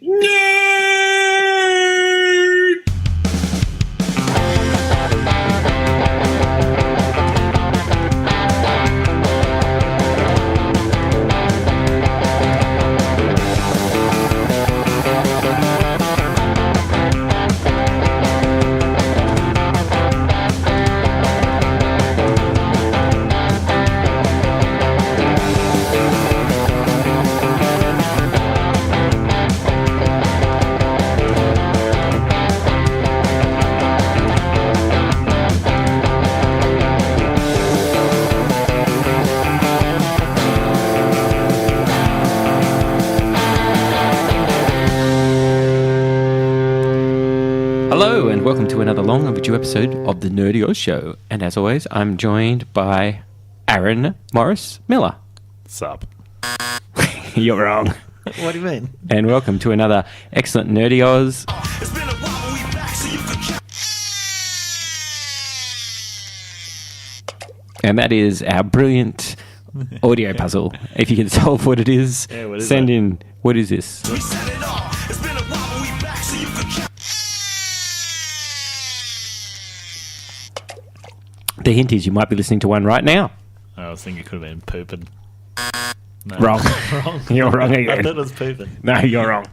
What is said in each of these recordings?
Nerd! Hello and welcome to another long overdue episode of the Nerdy Show. And as always, I'm joined by Aaron Morris Miller. Sup? You're wrong. What do you mean? And welcome to another excellent Nerdy Oz. And that is our brilliant audio puzzle. If you can solve what it is, send in, what is this? The hint is you might be listening to one right now. I was thinking it could have been pooping. No. Wrong. Wrong. You're wrong I again. thought it was pooping. No, you're wrong.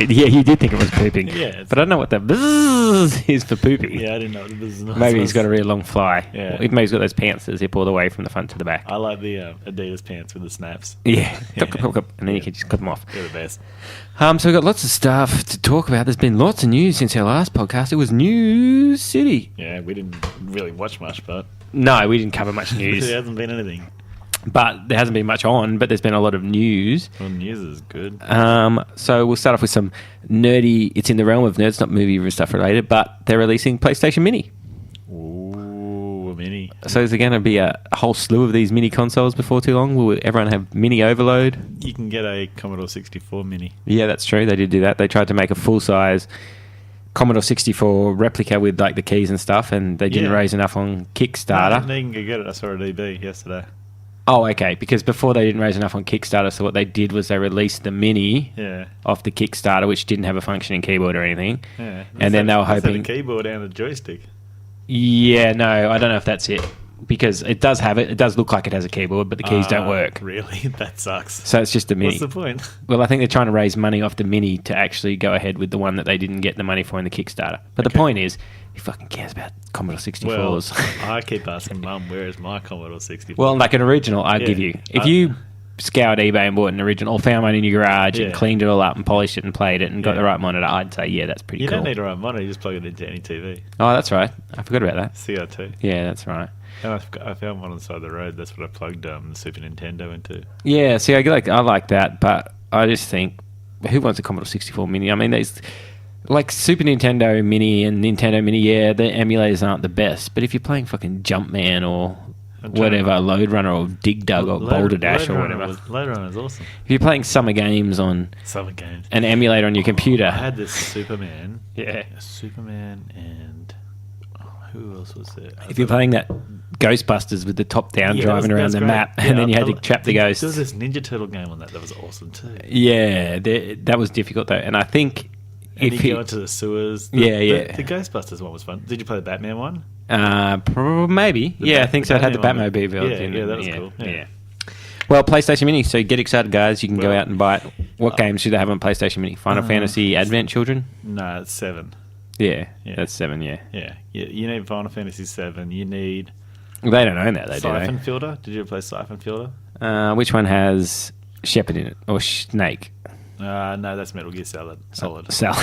Yeah, you did think it was pooping. Yeah, but I don't know what the bzzz is for pooping. Yeah, I didn't know what the business was. Maybe he's got a really long fly. Yeah. Maybe he's got those pants that zip all the way from the front to the back. I like the Adidas pants with the snaps. Yeah. Yeah. Clip, and then you can just clip them off. They're the best. So we've got lots of stuff to talk about. There's been lots of news since our last podcast. It was News City. Yeah, we didn't really watch much, but No, we didn't cover much news. there hasn't been anything. But there hasn't been much on, but there's been a lot of news. Well, news is good. So we'll start off with some nerdy, it's in the realm of nerds, not movie stuff related, but they're releasing PlayStation Mini. Ooh, a mini. So is there going to be a whole slew of these mini consoles before too long? Will everyone have mini overload? You can get a Commodore 64 mini. Yeah, that's true. They did do that. They tried to make a full-size Commodore 64 replica with like the keys and stuff, and they didn't raise enough on Kickstarter. No, you can go get it. I saw a DB yesterday. Oh, okay. Because before they didn't raise enough on Kickstarter, so what they did was they released the Mini off the Kickstarter, which didn't have a functioning keyboard or anything. Yeah. And then they were hoping... a keyboard and a joystick. Yeah, no, I don't know if that's it. Because it does have it. It does look like it has a keyboard, but the keys don't work. Really? That sucks. So it's just a Mini. What's the point? Well, I think they're trying to raise money off the Mini to actually go ahead with the one that they didn't get the money for in the Kickstarter. But the point is, who fucking cares about Commodore 64s? Well, I keep asking Mum, where is my Commodore 64? Well, like an original, I'd give you. If you scoured eBay and bought an original, or found one in your garage and cleaned it all up and polished it and played it and got the right monitor, I'd say, yeah, that's pretty cool. You don't need a right monitor, you just plug it into any TV. Oh, that's right. I forgot about that. CR2. Yeah, that's right. And I found one on the side of the road. That's what I plugged the Super Nintendo into. Yeah, see, I like that, but I just think, who wants a Commodore 64 Mini? I mean, there's like Super Nintendo Mini and Nintendo Mini, yeah, the emulators aren't the best, but if you're playing fucking Jumpman or whatever, Lode Runner or Dig Dug or Boulder Dash or whatever. Lode Runner is awesome. If you're playing summer games on an emulator on your computer. I had this Superman. Yeah. Superman and... who else was there? If you're playing that Ghostbusters with the top down driving around the map, and then you had to trap the ghosts. There was this Ninja Turtle game on that was awesome too. Yeah, that was difficult though, and I think and you go into the sewers. The Ghostbusters one was fun. Did you play the Batman one? Maybe. I think so. It had the Batmobile. Yeah, that was cool. Yeah. Well, PlayStation Mini. So get excited, guys. You can go out and buy it. What games should they have on PlayStation Mini? Final Fantasy Advent Children? No, it's 7. Yeah, that's 7. Yeah. You need Final Fantasy 7. You need. They don't own that, Siphon Filter. Did you ever play Siphon Filter? Which one has Shepard in it or Snake? No, that's Metal Gear Solid.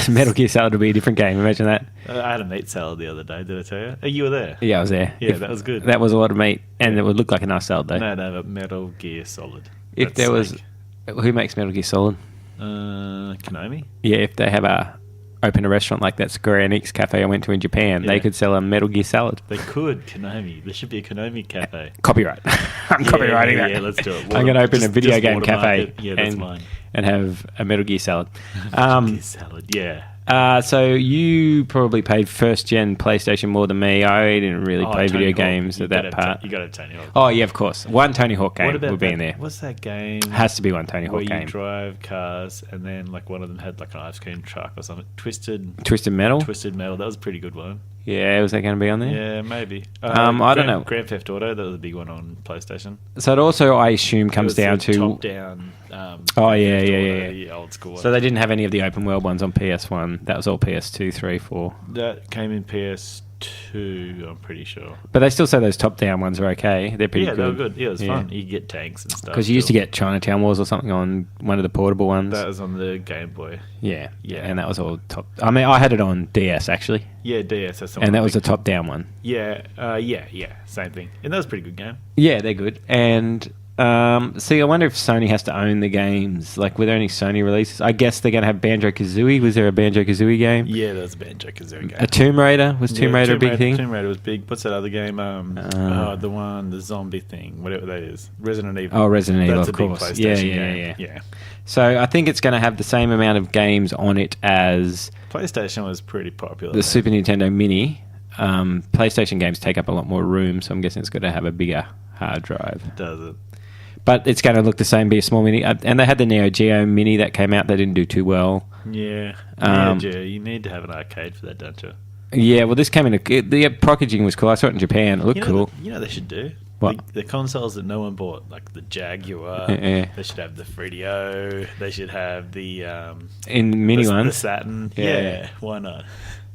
Metal Gear Solid would be a different game. Imagine that. I had a meat salad the other day. Did I tell you? Oh, you were there. Yeah, I was there. Yeah, that was good. That was a lot of meat, and it would look like a nice salad, though. No, but Metal Gear Solid. If there was, who makes Metal Gear Solid? Konami. Yeah, if they have open a restaurant like that Square Enix cafe I went to in Japan, they could sell a Metal Gear Salad. They could. Konami. There should be a Konami cafe. Copyright. I'm copywriting that. Yeah, let's do it. I'm going to open a video game cafe that's mine. and have a Metal Gear Salad. Metal Gear Salad, yeah. So you probably played first-gen PlayStation more than me. I didn't really play video games at that part. You got a Tony Hawk. Oh, yeah, of course. One Tony Hawk game would be in there. What's that game? Has to be one Tony Hawk game. Where you drive cars, and then like one of them had like an ice cream truck or something. Twisted Metal? Twisted Metal. That was a pretty good one. Yeah, was that going to be on there? Yeah, maybe. I don't know. Grand Theft Auto, that was a big one on PlayStation. So it also, I assume, comes down to... top-down... yeah. Old school one. So they didn't have any of the open world ones on PS1. That was all PS2, 3, 4. That came in PS2, I'm pretty sure. But they still say those top-down ones are okay. They're pretty good. Yeah, they were good. Yeah, it was fun. You get tanks and stuff. Because you used to get Chinatown Wars or something on one of the portable ones. That was on the Game Boy. Yeah. And that was all top... I mean, I had it on DS, actually. Yeah, DS. That's the one. And that was a top-down one. Yeah, same thing. And that was a pretty good game. Yeah, they're good. And... see, I wonder if Sony has to own the games. Like, were there any Sony releases? I guess they're going to have Banjo-Kazooie. Was there a Banjo-Kazooie game? Yeah, there was a Banjo-Kazooie game. A Tomb Raider? Was Tomb Raider a big thing? Tomb Raider was big. What's that other game? The zombie thing, whatever that is. Resident Evil. Oh, Resident Evil, That's of a big course. PlayStation game. Yeah. So I think it's going to have the same amount of games on it as... PlayStation was pretty popular. The Super Nintendo Mini. PlayStation games take up a lot more room, so I'm guessing it's going to have a bigger hard drive. Does it? But it's going to look the same, be a small Mini. And they had the Neo Geo Mini that came out. They didn't do too well. Yeah. Neo Geo, you need to have an arcade for that, don't you? Yeah, well, this came in... the packaging was cool. I saw it in Japan. It looked cool. You know what they should do? What? The consoles that no one bought, like the Jaguar. They should have the Fredio. They should have the... in mini ones? The Saturn. Yeah, why not?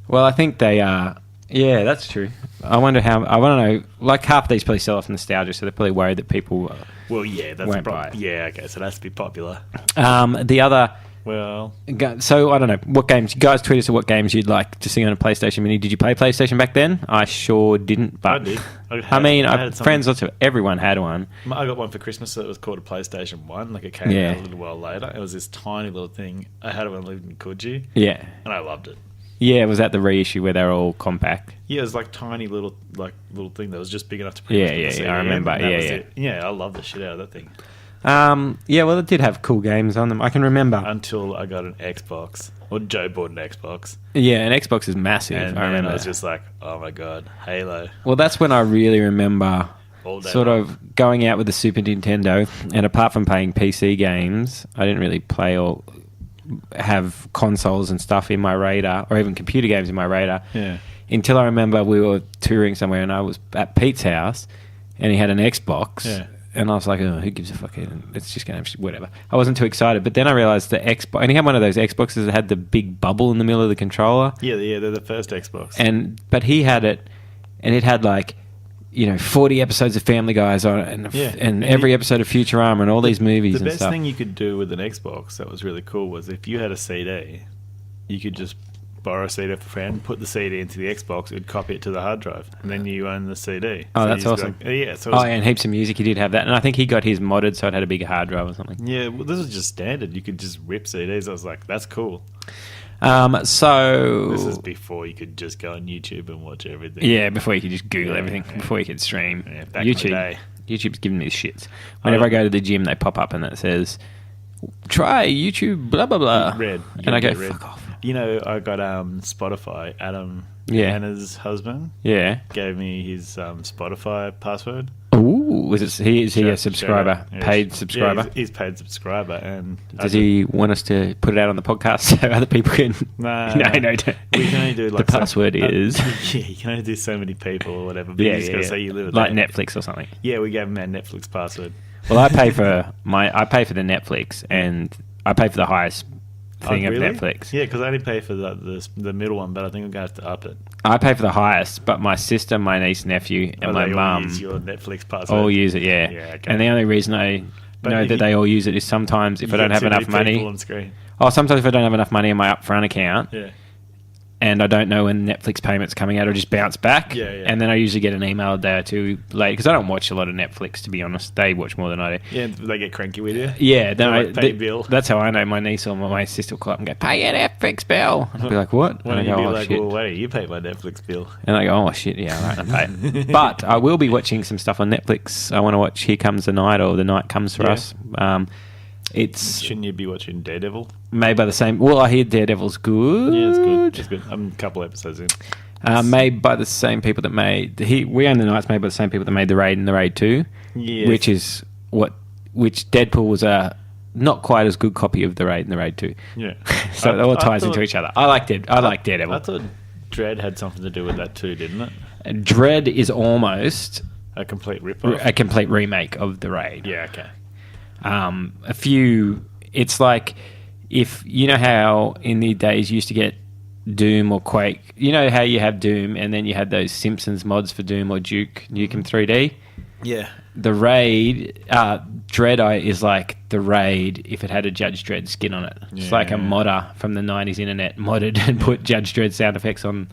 Well, I think they are... Yeah, that's true. I wonder how... I want to know... Like, half of these probably sell off nostalgia, so they're probably worried that people... Well, yeah, that's won't buy it. Yeah, okay, so it has to be popular. The other... Well... So, I don't know. What games... You guys tweet us at what games you'd like to see on a PlayStation Mini. Did you play PlayStation back then? I sure didn't, but... I did. Friends, lots of... Everyone had one. I got one for Christmas that was called a PlayStation 1. Like, it came out a little while later. It was this tiny little thing. I had it when I lived in Coogee. Yeah. And I loved it. Yeah, was that the reissue where they're all compact? Yeah, it was like tiny little thing that was just big enough to put I remember. Yeah, I love the shit out of that thing. Yeah, well, it did have cool games on them. I can remember. Until I got an Xbox. Or Joe bought an Xbox. Yeah, an Xbox is massive. And I remember. I was just like, oh my God, Halo. Well, that's when I really remember sort of going out with the Super Nintendo. And apart from playing PC games, I didn't really play or have consoles and stuff in my radar, or even computer games in my radar. Yeah. Until I remember we were touring somewhere and I was at Pete's house and he had an Xbox. Yeah. And I was like, oh, who gives a fuck? It's just going to have whatever. I wasn't too excited. But then I realized the Xbox, and he had one of those Xboxes that had the big bubble in the middle of the controller. Yeah, they're the first Xbox. But he had it, and it had 40 episodes of Family Guys on it, and every episode of Futurama and all these movies and stuff. The best thing you could do with an Xbox that was really cool was if you had a CD, you could just borrow a CD off a friend, put the CD into the Xbox, it'd copy it to the hard drive, and then you own the CD. Oh, that's awesome. And heaps of music, he did have that. And I think he got his modded, so it had a big hard drive or something. Yeah, well, this was just standard. You could just rip CDs. I was like, that's cool. So... This is before you could just go on YouTube and watch everything. Yeah, before you could just Google everything, before you could stream. Yeah, back in the day. YouTube's giving me shits. Whenever I go to the gym, they pop up and it says, try YouTube, blah, blah, blah. Red. And I go, fuck off. You know, I got Spotify. Adam, Hannah's husband, gave me his Spotify password. Ooh, is he a subscriber? Paid subscriber? Yeah, he's paid subscriber. And does he want us to put it out on the podcast so other people can... No, don't. We can only do the password is... Yeah, you can only do so many people or whatever. But you just got to say you live with like Netflix or something. Yeah, we gave him our Netflix password. Well, I pay for the Netflix, and I pay for the highest thing of Netflix. Yeah, because I only pay for the middle one, but I think I'm going to have to up it. I pay for the highest, but my sister, my niece, nephew, and my mum use your Netflix password. All use it, yeah. Okay. And the only reason I know that they all use it is sometimes if I don't have enough money. On screen. Sometimes if I don't have enough money in my upfront account. Yeah. And I don't know when Netflix payments coming out, or just bounce back. Yeah. And then I usually get an email a day or two later, because I don't watch a lot of Netflix, to be honest. They watch more than I do. Yeah, they get cranky with you. Yeah. Pay bill. That's how I know. My niece or my sister will call up and go, pay your Netflix bill. And I'll be like, what? And I go, oh, shit. Well, wait, you pay my Netflix bill. And I go, oh, shit, yeah, all right, I pay. But I will be watching some stuff on Netflix. I want to watch Here Comes the Night, or The Night Comes for Us. It's Shouldn't you be watching Daredevil? made by the same. Well, I hear Daredevil's good. Yeah, it's good. It's good. I'm a couple episodes in. Made by the same people that made We Own the Night's made by the same people that made The Raid and The Raid 2, Yes. which Deadpool was a not quite as good copy of The Raid and The Raid 2. Yeah. So it all ties into each other. I like Daredevil. I thought Dread had something to do with that too, didn't it? Dread is almost A complete rip-off. a complete remake of The Raid. Yeah, okay. It's like if you know how in the days you used to get Doom or Quake, you know how you have Doom and then you had those Simpsons mods for Doom or Duke Nukem 3D. Yeah. The Raid, Dread is like the Raid if it had a Judge Dredd skin on it. It's like a modder from the 90s internet modded and put Judge Dredd sound effects on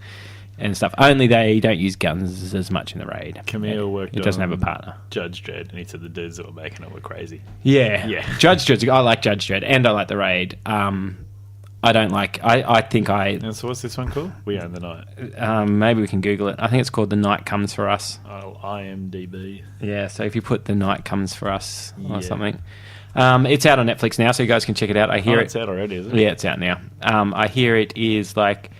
and stuff. Only they don't use guns as much in The Raid. Camille worked It doesn't on have a partner. Judge Dredd, and he said the dudes that were making it were crazy. Yeah. Yeah. Judge Dredd, I like Judge Dredd and I like The Raid. I don't like... I think And so what's this one called? We Own the Night. maybe we can Google it. I think it's called The Night Comes For Us. Oh, IMDb. Yeah, so if you put The Night Comes For Us or Yeah. something. It's out on Netflix now, so you guys can check it out. I hear It's out already, is it? Yeah, it's out now. I hear it is like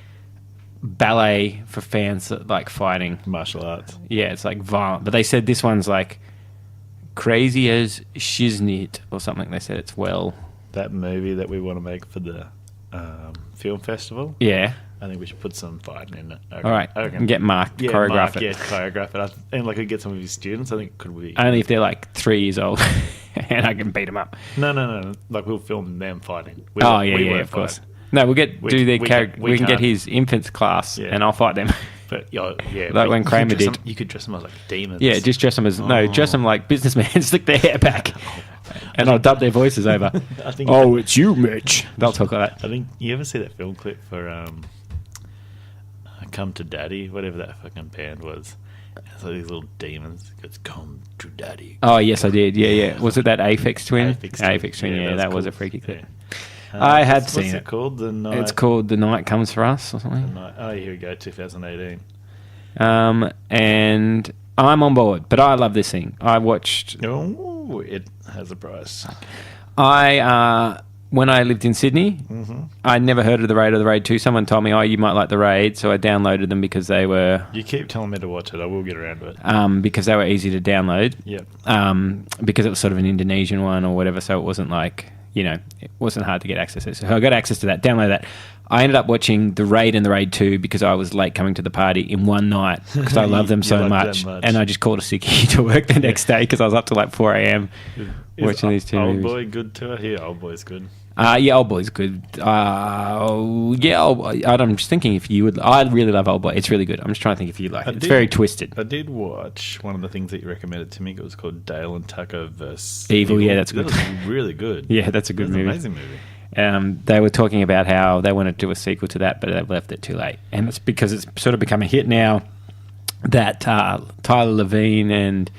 ballet for fans that like fighting. Martial arts. Yeah, it's like violent. But they said this one's like crazy as shiznit or something. They said it's That movie that we want to make for the film festival. Yeah. I think we should put some fighting in it. All right. And get Mark to choreograph it. Yeah, choreograph it. And like we get some of his students. I think it could be. Only if they're like 3 years old and I can beat them up. No. Like we'll film them fighting. We Of course. No, we'll get We- do their we character. can- We we can get can't. his infants class Yeah. and I'll fight them. But yeah. Like but when you could Kramer dress did. them- you could dress them as like demons. Yeah, just dress them as dress them like businessmen, stick their hair back, and I'll dub their voices over. I think. It's you, Mitch. They'll talk like that. I think you ever see that film clip for "Come to Daddy," whatever that fucking band was. It's like these little demons. It goes, "Come to Daddy." Oh yes, I did. Yeah. Was it that Aphex Twin? Aphex Twin. Yeah, that was cool. a freaky clip. Yeah. I had what's seen it called? The Night. It's called The Night Comes For Us or The something. Night. Oh, here we go. 2018. And I'm on board, but I love this thing. I watched. Oh, it has a price. When I lived in Sydney, I'd never heard of The Raid or The Raid 2. Someone told me, you might like The Raid, so I downloaded them because they were You keep telling me to watch it. I will get around to it. because they were easy to download. Yep. Because it was sort of an Indonesian one or whatever, so it wasn't like, it wasn't hard to get access to. So I got access to that, download that. I ended up watching The Raid and The Raid 2 because I was late coming to the party in one night because I love them You so love much. them much. And I just called a sickie to work the next day because I was up to like 4 a.m. watching these two Old movies. Boy good to it? Yeah, Old Boy's good. Yeah, Old Boy's good. I'm just thinking if you would. I really love Old Boy. It's really good. I'm just trying to think if you like it. It's very twisted. I did watch one of the things that you recommended to me. It was called Dale and Tucker vs. Evil. Yeah, that's good. That was really good. Yeah, that's a good movie. An amazing movie. They were talking about how they wanted to do a sequel to that, but they've left it too late. And it's because it's sort of become a hit now that Tyler Levine and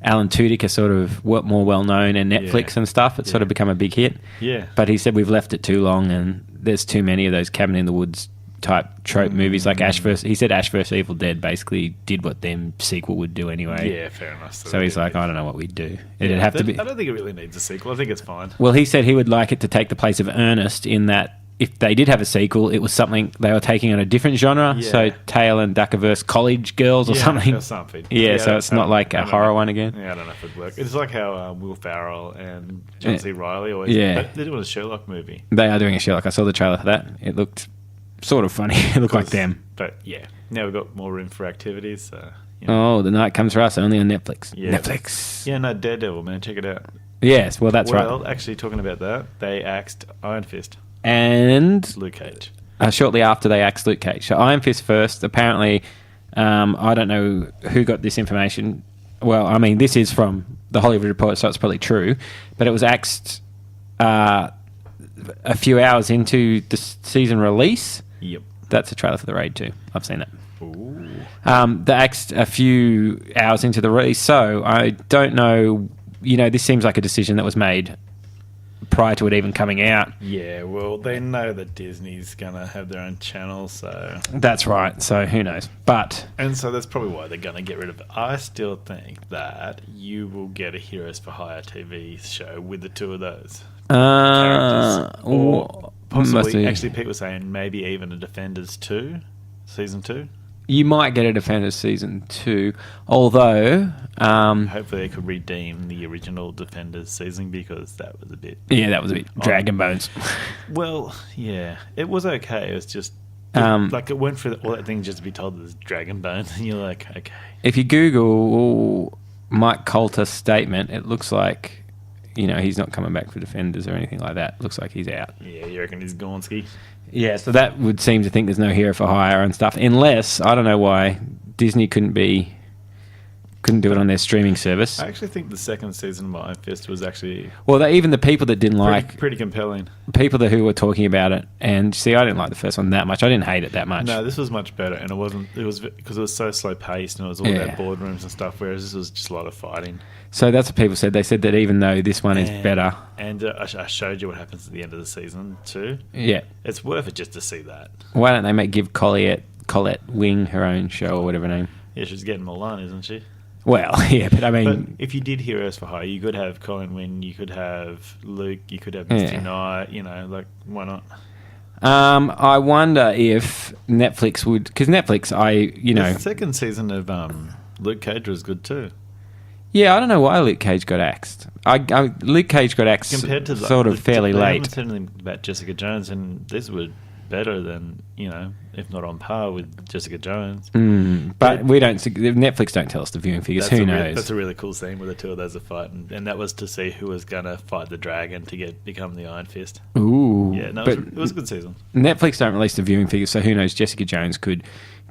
Alan Tudyk are sort of more well-known and Netflix and stuff. It's sort of become a big hit. Yeah. But he said we've left it too long and there's too many of those Cabin in the Woods type trope movies like he said Ash vs. Evil Dead basically did what them sequel would do anyway. Yeah, fair enough. So he's like, I don't know what we'd do. It'd have to be... I don't think it really needs a sequel. I think it's fine. Well, he said he would like it to take the place of Ernest in that if they did have a sequel, it was something they were taking on a different genre. Yeah. So Tail and Duckerverse College Girls or something. Or something. Yeah, so it's not like a horror one again. Yeah, I don't know if it'd work. It's like how Will Ferrell and John C. Reilly always... Yeah. They're doing a Sherlock movie. They are doing a Sherlock. I saw the trailer for that. It looked sort of funny. It looked like them. But yeah, now we've got more room for activities. So, you know. Oh, The Night Comes For Us, only on Netflix. Yeah. Netflix. Yeah, no, Daredevil, man. Check it out. Yes, well, that's right. Well, actually, talking about that, they axed Iron Fist. And Luke Cage. shortly after they axed Luke Cage. So Iron Fist first. Apparently, I don't know who got this information. Well, I mean, this is from the Hollywood Reporter, so it's probably true. But it was axed a few hours into the season release. Yep. That's a trailer for The Raid 2. I've seen it. Ooh. They axed a few hours into the release, so I don't know. This seems like a decision that was made prior to it even coming out. Yeah, well, they know that Disney's going to have their own channel, so... That's right, so who knows. But... And so that's probably why they're going to get rid of it. I still think that you will get a Heroes for Hire TV show with the two of those. characters. Or must possibly, be- actually, people were saying maybe even a Defenders 2, season 2. You might get a Defenders season 2, although Hopefully, they could redeem the original Defenders season because that was a bit. yeah, that was a bit Dragon Bones. Well, yeah, it was okay. It was just like it went through all that thing just to be told there's Dragon Bones, and you're like, okay. If you Google Mike Coulter's statement, it looks like he's not coming back for Defenders or anything like that. It looks like he's out. Yeah, you reckon he's Gornsky? Yeah, so that would seem to think there's no hero for hire and stuff, unless I don't know why Disney couldn't do it on their streaming service. I actually think the second season of Iron Fist was actually Even the people that didn't like pretty compelling. people who were talking about it, and see, I didn't like the first one that much. I didn't hate it that much. No, this was much better, and it was because it was so slow paced and it was all about boardrooms and stuff. Whereas this was just a lot of fighting. So that's what people said. They said that even though this one is better, and I showed you what happens at the end of the season too. Yeah, it's worth it just to see that. Why don't they give Colette Wing her own show or whatever name? Yeah, she's getting Milan, isn't she? Well, yeah, but I mean... But if you did Heroes for Hire, you could have Colin Wynn, you could have Luke, you could have Misty Knight, why not? I wonder if Netflix would... Because Netflix, The second season of Luke Cage was good too. Yeah, I don't know why Luke Cage got axed. Luke Cage got axed compared to sort of fairly late. I haven't said anything about Jessica Jones, and this was better than, if not on par with Jessica Jones. But we don't. Netflix don't tell us the viewing figures. Who knows? That's a really cool scene where the two of those are fighting, and that was to see who was gonna fight the dragon to become the Iron Fist. Ooh, yeah, no, it was a good season. Netflix don't release the viewing figures, so who knows? Jessica Jones could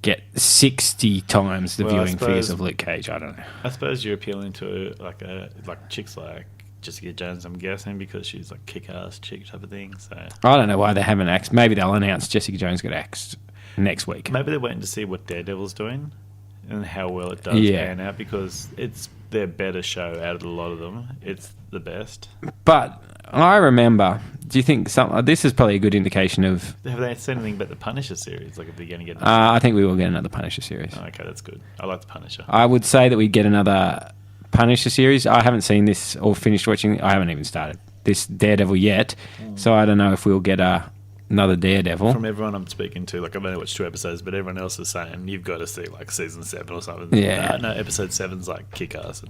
get 60 times the viewing figures of Luke Cage. I don't know. I suppose you're appealing to like chicks like Jessica Jones, I'm guessing, because she's like kick-ass chick type of thing. So I don't know why they haven't axed. Maybe they'll announce Jessica Jones got axed next week. Maybe they're waiting to see what Daredevil's doing and how well it does pan out, because it's their better show out of a lot of them. It's the best. But I remember. Do you think this is probably a good indication of? Have they said anything about the Punisher series? Like if they're going to get? I think we will get another Punisher series. Oh, okay, that's good. I like the Punisher. I would say that we get another Punisher series. I haven't seen this or finished watching. I haven't even started this Daredevil yet, so I don't know if we'll get another Daredevil. From everyone I'm speaking to, like I've only watched 2 episodes, but everyone else is saying you've got to see like season 7 or something. Yeah, no, episode 7's like kick-ass.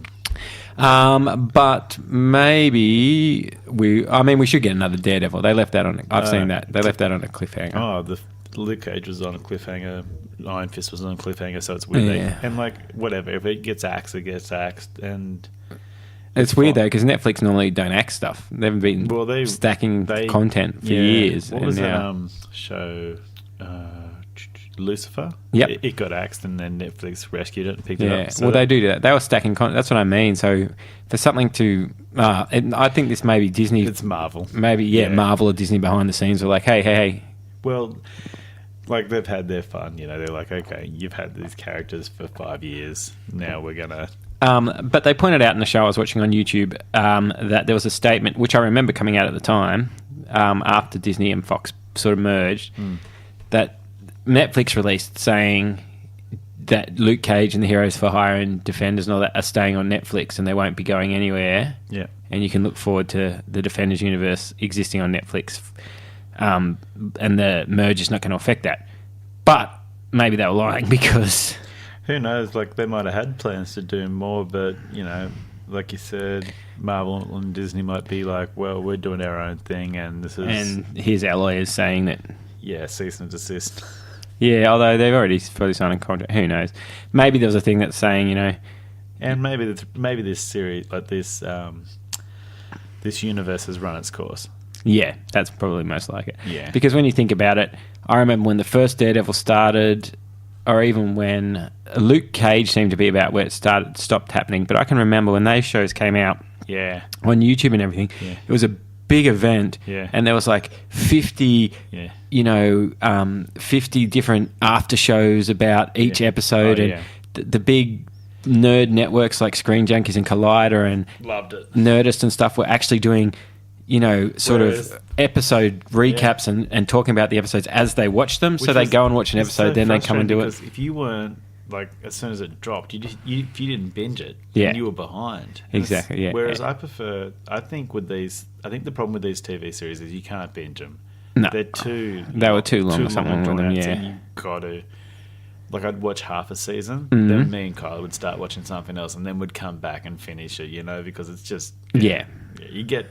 But maybe we should get another Daredevil. They left that on. I've seen that they left that on a cliffhanger. Oh, the Luke Cage was on a cliffhanger. Iron Fist was on a cliffhanger, so it's weird. Yeah. And like whatever, if it gets axed, it gets axed, and it's weird though because Netflix normally don't axe stuff. They haven't been stacking content for years. What was that show? Lucifer. Yep. It got axed, and then Netflix rescued it and picked it up. So well, they do that. They were stacking content. That's what I mean. So for something to, I think this may be Disney. It's Marvel. Maybe Marvel or Disney behind the scenes are like, hey. Well, like they've had their fun. They're like, okay, you've had these characters for 5 years. Now we're gonna. But they pointed out in the show I was watching on YouTube that there was a statement which I remember coming out at the time after Disney and Fox sort of merged that Netflix released saying that Luke Cage and the Heroes for Hire and Defenders and all that are staying on Netflix and they won't be going anywhere. Yeah, and you can look forward to the Defenders universe existing on Netflix. And the merge is not going to affect that. But maybe they were lying because... Who knows? Like, they might have had plans to do more, but, like you said, Marvel and Disney might be like, well, we're doing our own thing, and this is... And here's our lawyers saying that... Yeah, cease and desist. Yeah, although they've already fully signed a contract. Who knows? Maybe there was a thing that's saying, And maybe this series, like this universe has run its course. Yeah, that's probably most like it. Yeah. Because when you think about it, I remember when the first Daredevil started, or even when Luke Cage seemed to be about where it stopped happening. But I can remember when those shows came out on YouTube and everything, it was a big event, and there was like 50, 50 different after shows about each episode, and the big nerd networks like Screen Junkies and Collider and loved it. Nerdist and stuff were actually doing... sort of episode recaps and talking about the episodes as they watch them. So they go and watch an episode, then they come and do it. Because if you weren't like as soon as it dropped, if you didn't binge it, Yeah. you were behind. Exactly, yeah. Whereas I think the problem with these TV series is you can't binge them. No. They're too. They were too long or and something with drawn them, out, so yeah. you got to. Like I'd watch half a season, Mm-hmm. then me and Kyle would start watching something else, and then we'd come back and finish it. Because it's just Yeah. you get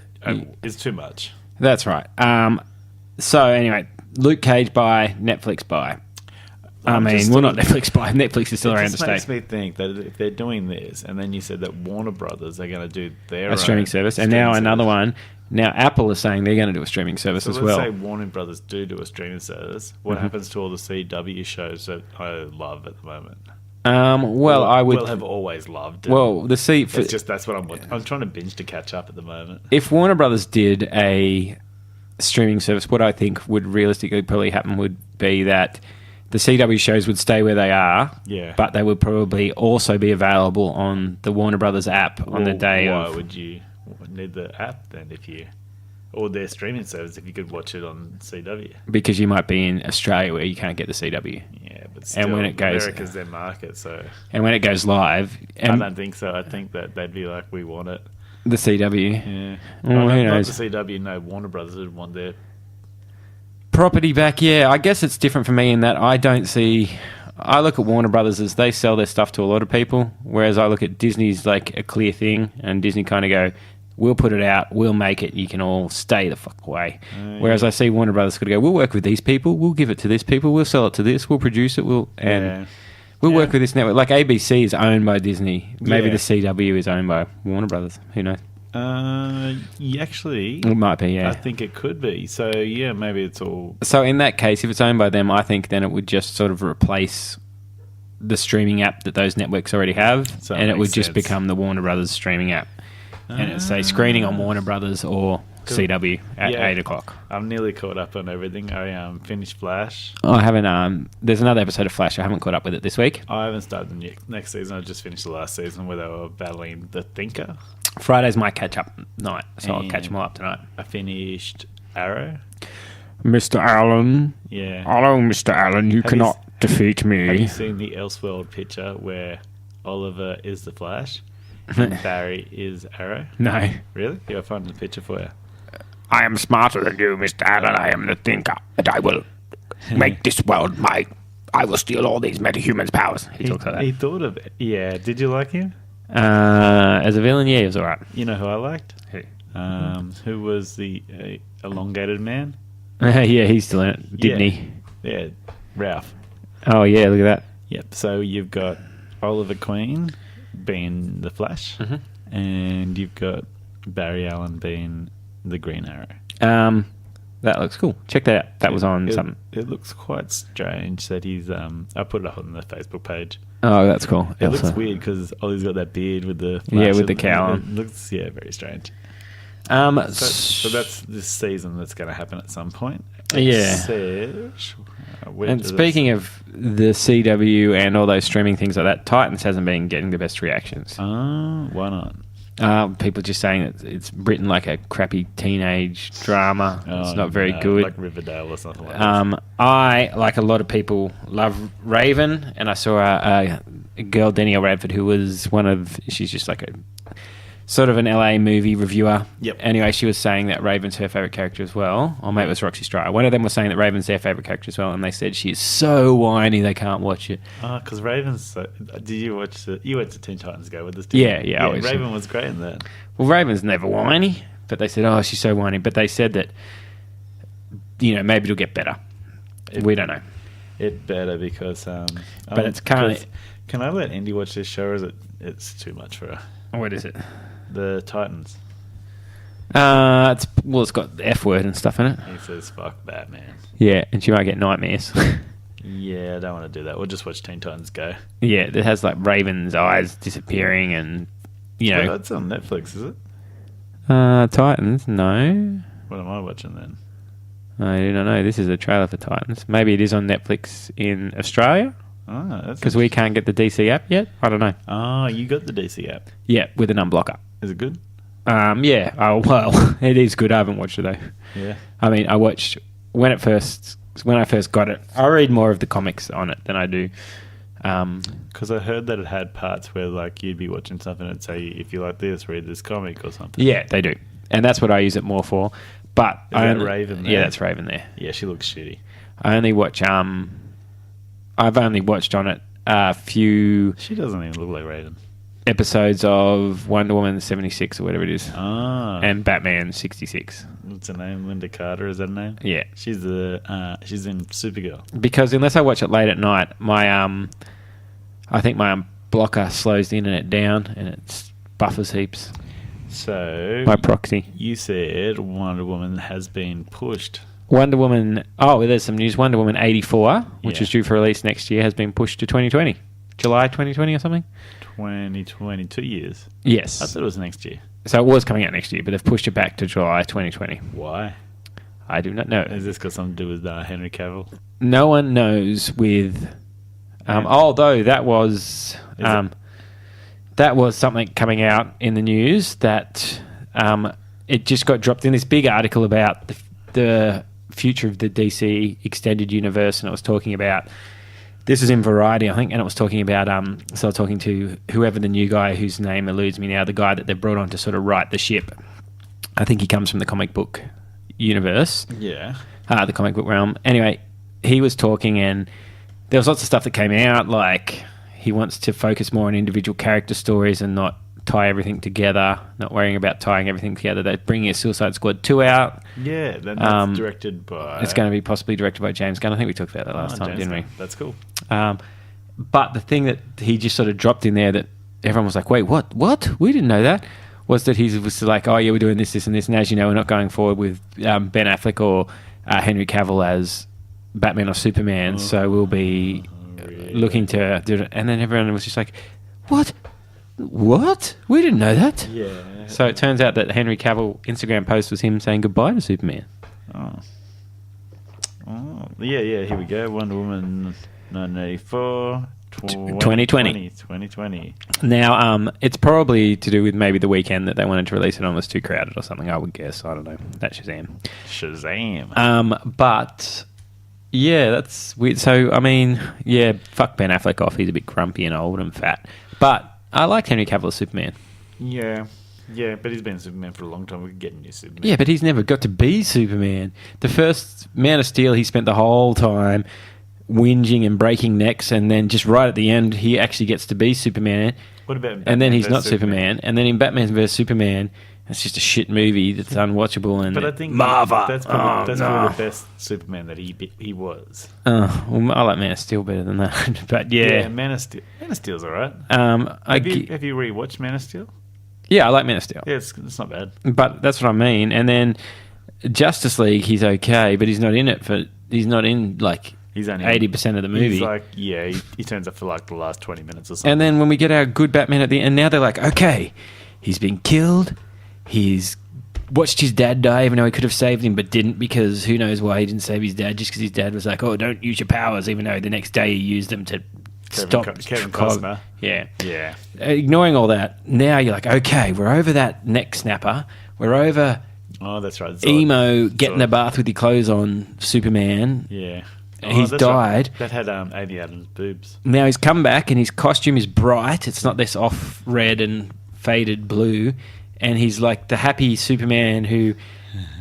it's too much. That's right. So anyway, Luke Cage buy, Netflix buy. Not Netflix buy. Netflix is still It around to just stay. makes me think that if they're doing this, and then you said that Warner Brothers are going to do their A streaming own service, and streaming now another service. one. Now Apple is saying they're going to do a streaming service So as let's well. say Warner Brothers do a streaming service. What happens to all the CW shows that I love at the moment? I would. Will have always loved. Well, that's what I'm trying to binge to catch up at the moment. if Warner Brothers did a streaming service, what I think would realistically probably happen would be that the CW shows would stay where they are, Yeah. but they would probably also be available on the Warner Brothers app on the day why of. would you need the app then or their streaming service if you could watch it on CW? Because you might be in Australia where you can't get the CW. Yeah, but still, when it goes- America's their market, so And when it goes live, I and don't think so. I think that they'd be like, we want it. the CW. Yeah. Well, who knows? Not the CW, no, Warner Brothers would want their... Property back, yeah. I guess it's different for me in that I don't see... I look at Warner Brothers as they sell their stuff to a lot of people, whereas I look at Disney's like a clear thing, and Disney kind of go, we'll put it out, we'll make it, you can all stay the fuck away. Whereas I see Warner Brothers could go, we'll work with these people, we'll give it to this people, we'll sell it to this, we'll produce it, we'll work with this network. Like ABC is owned by Disney. Maybe the CW is owned by Warner Brothers. Who knows? Actually... It might be, yeah. I think it could be. So, yeah, maybe it's all... So in that case, if it's owned by them, I think then it would just sort of replace the streaming app that those networks already have, So and it would makes just sense. become the Warner Brothers streaming app. And it'd say screening on Warner Brothers or CW at 8 o'clock. I'm nearly caught up on everything. I finished Flash. I haven't. There's another episode of Flash. I haven't caught up with it this week. I haven't started the next season. I just finished the last season where they were battling the Thinker. Friday's my catch-up night, so I'll And catch them all up tonight. I finished Arrow. Mr. Allen. Yeah. Hello, Mr. Allen. You Have cannot you defeat Have you me. seen the Elseworld picture where Oliver is the Flash and Barry is Arrow? No. Really? Yeah, I'll find the picture for you. I am smarter than you, Mr. Allen. I am the thinker, and I will make this world my... I will steal all these metahumans' powers. He talks like that. He thought of it. Yeah. Did you like him? As a villain, yeah, he was alright. You know who I liked? Who? Who was the elongated man? Yeah, he's still in it, didn't he? Yeah, Ralph. Oh, yeah, look at that. Yep. So you've got Oliver Queen being the Flash, and you've got Barry Allen being the Green Arrow. That looks cool. Check that out. That was on something. It looks quite strange that he's. I put it up on the Facebook page. Oh, that's cool. It looks weird because Ollie's got that beard with the with the cowl on. It looks very strange. So So that's this season that's going to happen at some point. Yeah. And speaking of the CW and all those streaming things like that, Titans hasn't been getting the best reactions. Why not? People just saying that it's written like a crappy teenage drama. It's not very good. Like Riverdale or something like that. I, like a lot of people, love Raven, and I saw a girl, Danielle Radford, who was she's just like a sort of an LA movie reviewer. Yep. Anyway, she was saying that Raven's her favourite character as well. Or maybe it was Roxy Stryer. One of them was saying that Raven's their favourite character as well, and they said she is so whiny they can't watch it. Because Raven's... did you watch you went to Teen Titans Go with us? Yeah, I always Raven was great in that. Well, Raven's never whiny, but they said, oh, she's so whiny. But they said that, maybe it'll get better. We don't know. It better because... but it's currently... Can I let Indy watch this show, or is it's too much for her? What is it? The Titans. It's got the F word and stuff in it. He says, fuck Batman. Yeah, and she might get nightmares. Yeah, I don't want to do that. We'll just watch Teen Titans Go. Yeah, it has like Raven's eyes disappearing and, Well, that's on Netflix, is it? Titans, no. What am I watching then? I do not know. This is a trailer for Titans. Maybe it is on Netflix in Australia? Oh, that's... Because we can't get the DC app yet? I don't know. Oh, you got the DC app. Yeah, with an unblocker. Is it good? Yeah. Oh, well, it is good. I haven't watched it, though. Yeah. I mean, I watched... When I first got it, I read more of the comics on it than I do Because I heard that it had parts where like you'd be watching something and say, if you like this, read this comic or something. Yeah, they do. And that's what I use it more for. But Is that Raven there? Yeah, that's Raven there. Yeah, she looks shitty. I only watch. I've only watched on it a few She doesn't even look like Raven. episodes of Wonder Woman 76 or whatever it is, Ah. and Batman 66. What's her name? Linda Carter, is that her name? Yeah, She's she's in Supergirl. because unless I watch it late at night, my I think my blocker slows the internet down and it buffers heaps. So My proxy. you said Wonder Woman has been pushed. Wonder Woman. Oh, there's some news. Wonder Woman 84, which Yeah. is due for release next year, has been pushed to 2020, July 2020 or something. 2020, 2 years. Yes. I thought it was next year. So it was coming out next year, but they've pushed it back to July 2020. Why? I do not know. Is this got something to do with Henry Cavill? No one knows with. Although that was that was something coming out in the news that it just got dropped in this big article about the future of the DC extended universe, and it was talking about. This is in Variety, I think, and it was talking about. So I was talking to whoever the new guy whose name eludes me now, the guy that they brought on to sort of right the ship. I think he comes from the comic book universe. Yeah. The comic book realm. Anyway, he was talking, and there was lots of stuff that came out, like he wants to focus more on individual character stories and not tie everything together, not worrying about tying everything together. They're bringing a Suicide Squad 2 out. Yeah, that's directed by... It's going to be possibly directed by James Gunn. I think we talked about that last time, James didn't Gunn. we? That's cool. But the thing that he just sort of dropped in there that everyone was like, wait, what? We didn't know that. Was that he was like, oh, yeah, we're doing this, and this. And as you know, we're not going forward with Ben Affleck or Henry Cavill as Batman or Superman. So we'll be looking to do it. And then everyone was just like, what? We didn't know that. Yeah. So it turns out that Henry Cavill Instagram post was him saying goodbye to Superman. Oh, yeah, here we go. Wonder Woman 1984, 2020. Now, it's probably to do with maybe the weekend that they wanted to release it on was too crowded or something, I would guess. I don't know. That's Shazam. But, yeah, that's weird. So, I mean, yeah, fuck Ben Affleck off. He's a bit grumpy and old and fat. But I like Henry Cavill as Superman. Yeah, but he's been Superman for a long time. We could get a new Superman. Yeah, but he's never got to be Superman. The first Man of Steel, he spent the whole time whinging and breaking necks, and then just right at the end, he actually gets to be Superman. What about Batman and then he's not vs Superman. And then in Batman vs Superman, it's just a shit movie that's unwatchable. And But I think Marva. that's probably the best Superman that he was. Well, I like Man of Steel better than that. But yeah, Man of Steel's all right. Have you rewatched Man of Steel? Yeah, I like Man of Steel. Yeah, it's not bad. But that's what I mean. And then Justice League, he's okay, but he's not in it for. He's not in like. He's only 80% of the movie. He's like, yeah, he turns up for like the last 20 minutes or something. And then when we get our good Batman at the end, now they're like, okay, he's been killed. He's watched his dad die, even though he could have saved him, but didn't, because who knows why he didn't save his dad, just because his dad was like, oh, don't use your powers, even though the next day he used them to stop Kevin Costner. Yeah. Yeah. Ignoring all that, now you're like, okay, we're over that neck snapper. We're over that's right. emo, get in the bath with your clothes on, Superman. Yeah. He's died. Right. That had Amy Adams' boobs. Now he's come back and his costume is bright. It's not this off red and faded blue. And he's like the happy Superman who,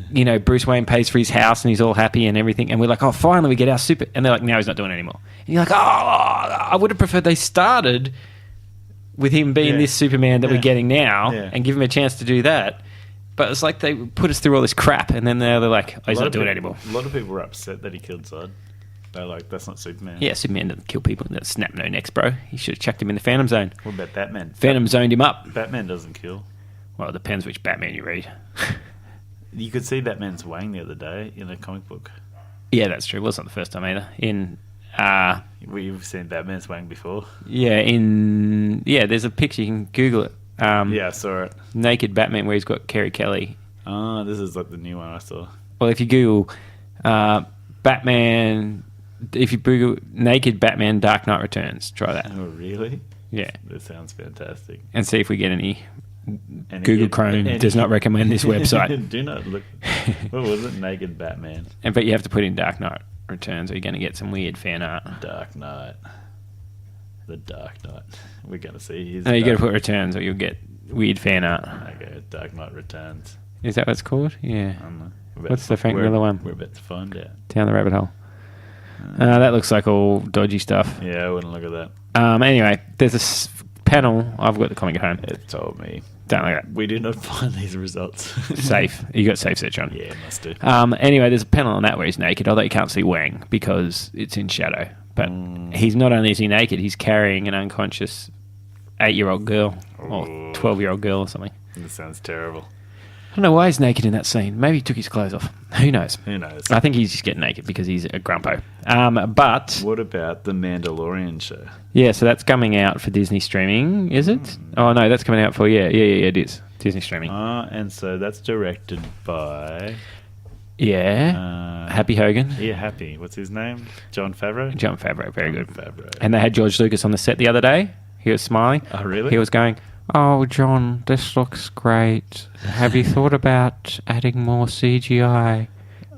you know, Bruce Wayne pays for his house and he's all happy and everything. And we're like, oh, finally we get our super. And they're like, no, he's not doing it anymore. And you're like, oh, I would have preferred they started with him being this Superman that we're getting now and give him a chance to do that. But it's like they put us through all this crap and then they're like, oh, he's not doing it anymore. A lot of people were upset that he killed Zod. They're like, that's not Superman. Yeah, Superman doesn't kill people. That snap no necks, bro. He should have chucked him in the Phantom Zone. What about Batman? Phantom zoned him up. Batman doesn't kill. Well, it depends which Batman you read. You could see Batman's wang the other day in a comic book. Yeah, that's true. Well, it's not the first time either. We've seen Batman's wang before. Yeah, there's a picture. You can Google it. Yeah, I saw it. Naked Batman where he's got Kerry Kelly. Oh, this is like the new one I saw. Well, if you Google Batman... If you Google Naked Batman Dark Knight Returns, try that. Oh, really? Yeah. That sounds fantastic. And see if we get any... Google Chrome does not recommend this website. Do not look... What was it? Naked Batman. But you have to put in Dark Knight Returns or you're going to get some weird fan art. Dark Knight. The Dark Knight. We're going to see his. No, you got to put Returns, or you'll get weird fan art. Okay, Dark Knight Returns. Is that what it's called? Yeah. I don't know. What's the Frank Miller one? We're about to find out. Down the rabbit hole. That looks like all dodgy stuff. Yeah, I wouldn't look at that. Anyway, there's a panel. I've got the comic at home. It told me. Don't like that. We did not find these results. Safe. You got safe search on. Yeah, must do. Anyway, there's a panel on that where he's naked, although you can't see Wang because it's in shadow. But he's not only is he naked, he's carrying an unconscious 8-year-old girl or 12-year-old girl or something. This sounds terrible. I don't know why he's naked in that scene. Maybe he took his clothes off. Who knows? Who knows? I think he's just getting naked because he's a grumpo. But What about the Mandalorian show? yeah, so that's coming out for Disney streaming, is it? Oh no, that's coming out for yeah, it is Disney streaming. And so that's directed by Yeah, Happy Hogan, Yeah, Happy. What's his name? John Favreau? John Favreau, very good. Favreau. And they had George Lucas on the set the other day. He was smiling. Oh, really? He was going, "Oh, John, this looks great. Have you thought about adding more CGI,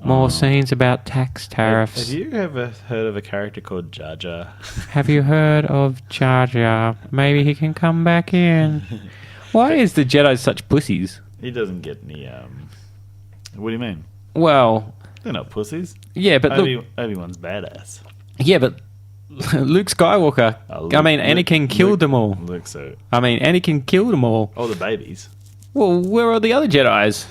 more scenes about tax tariffs? Have you ever heard of a character called Jar Jar? Have you heard of Jar Jar? Maybe he can come back in." Why is the Jedi such pussies? He doesn't get any. What do you mean? Well, They're not pussies. yeah, but look, Obi-Wan's badass. yeah, but Luke Skywalker. I mean, Anakin killed them all. Luke, so Anakin killed them all. all the babies, Well, where are the other Jedis?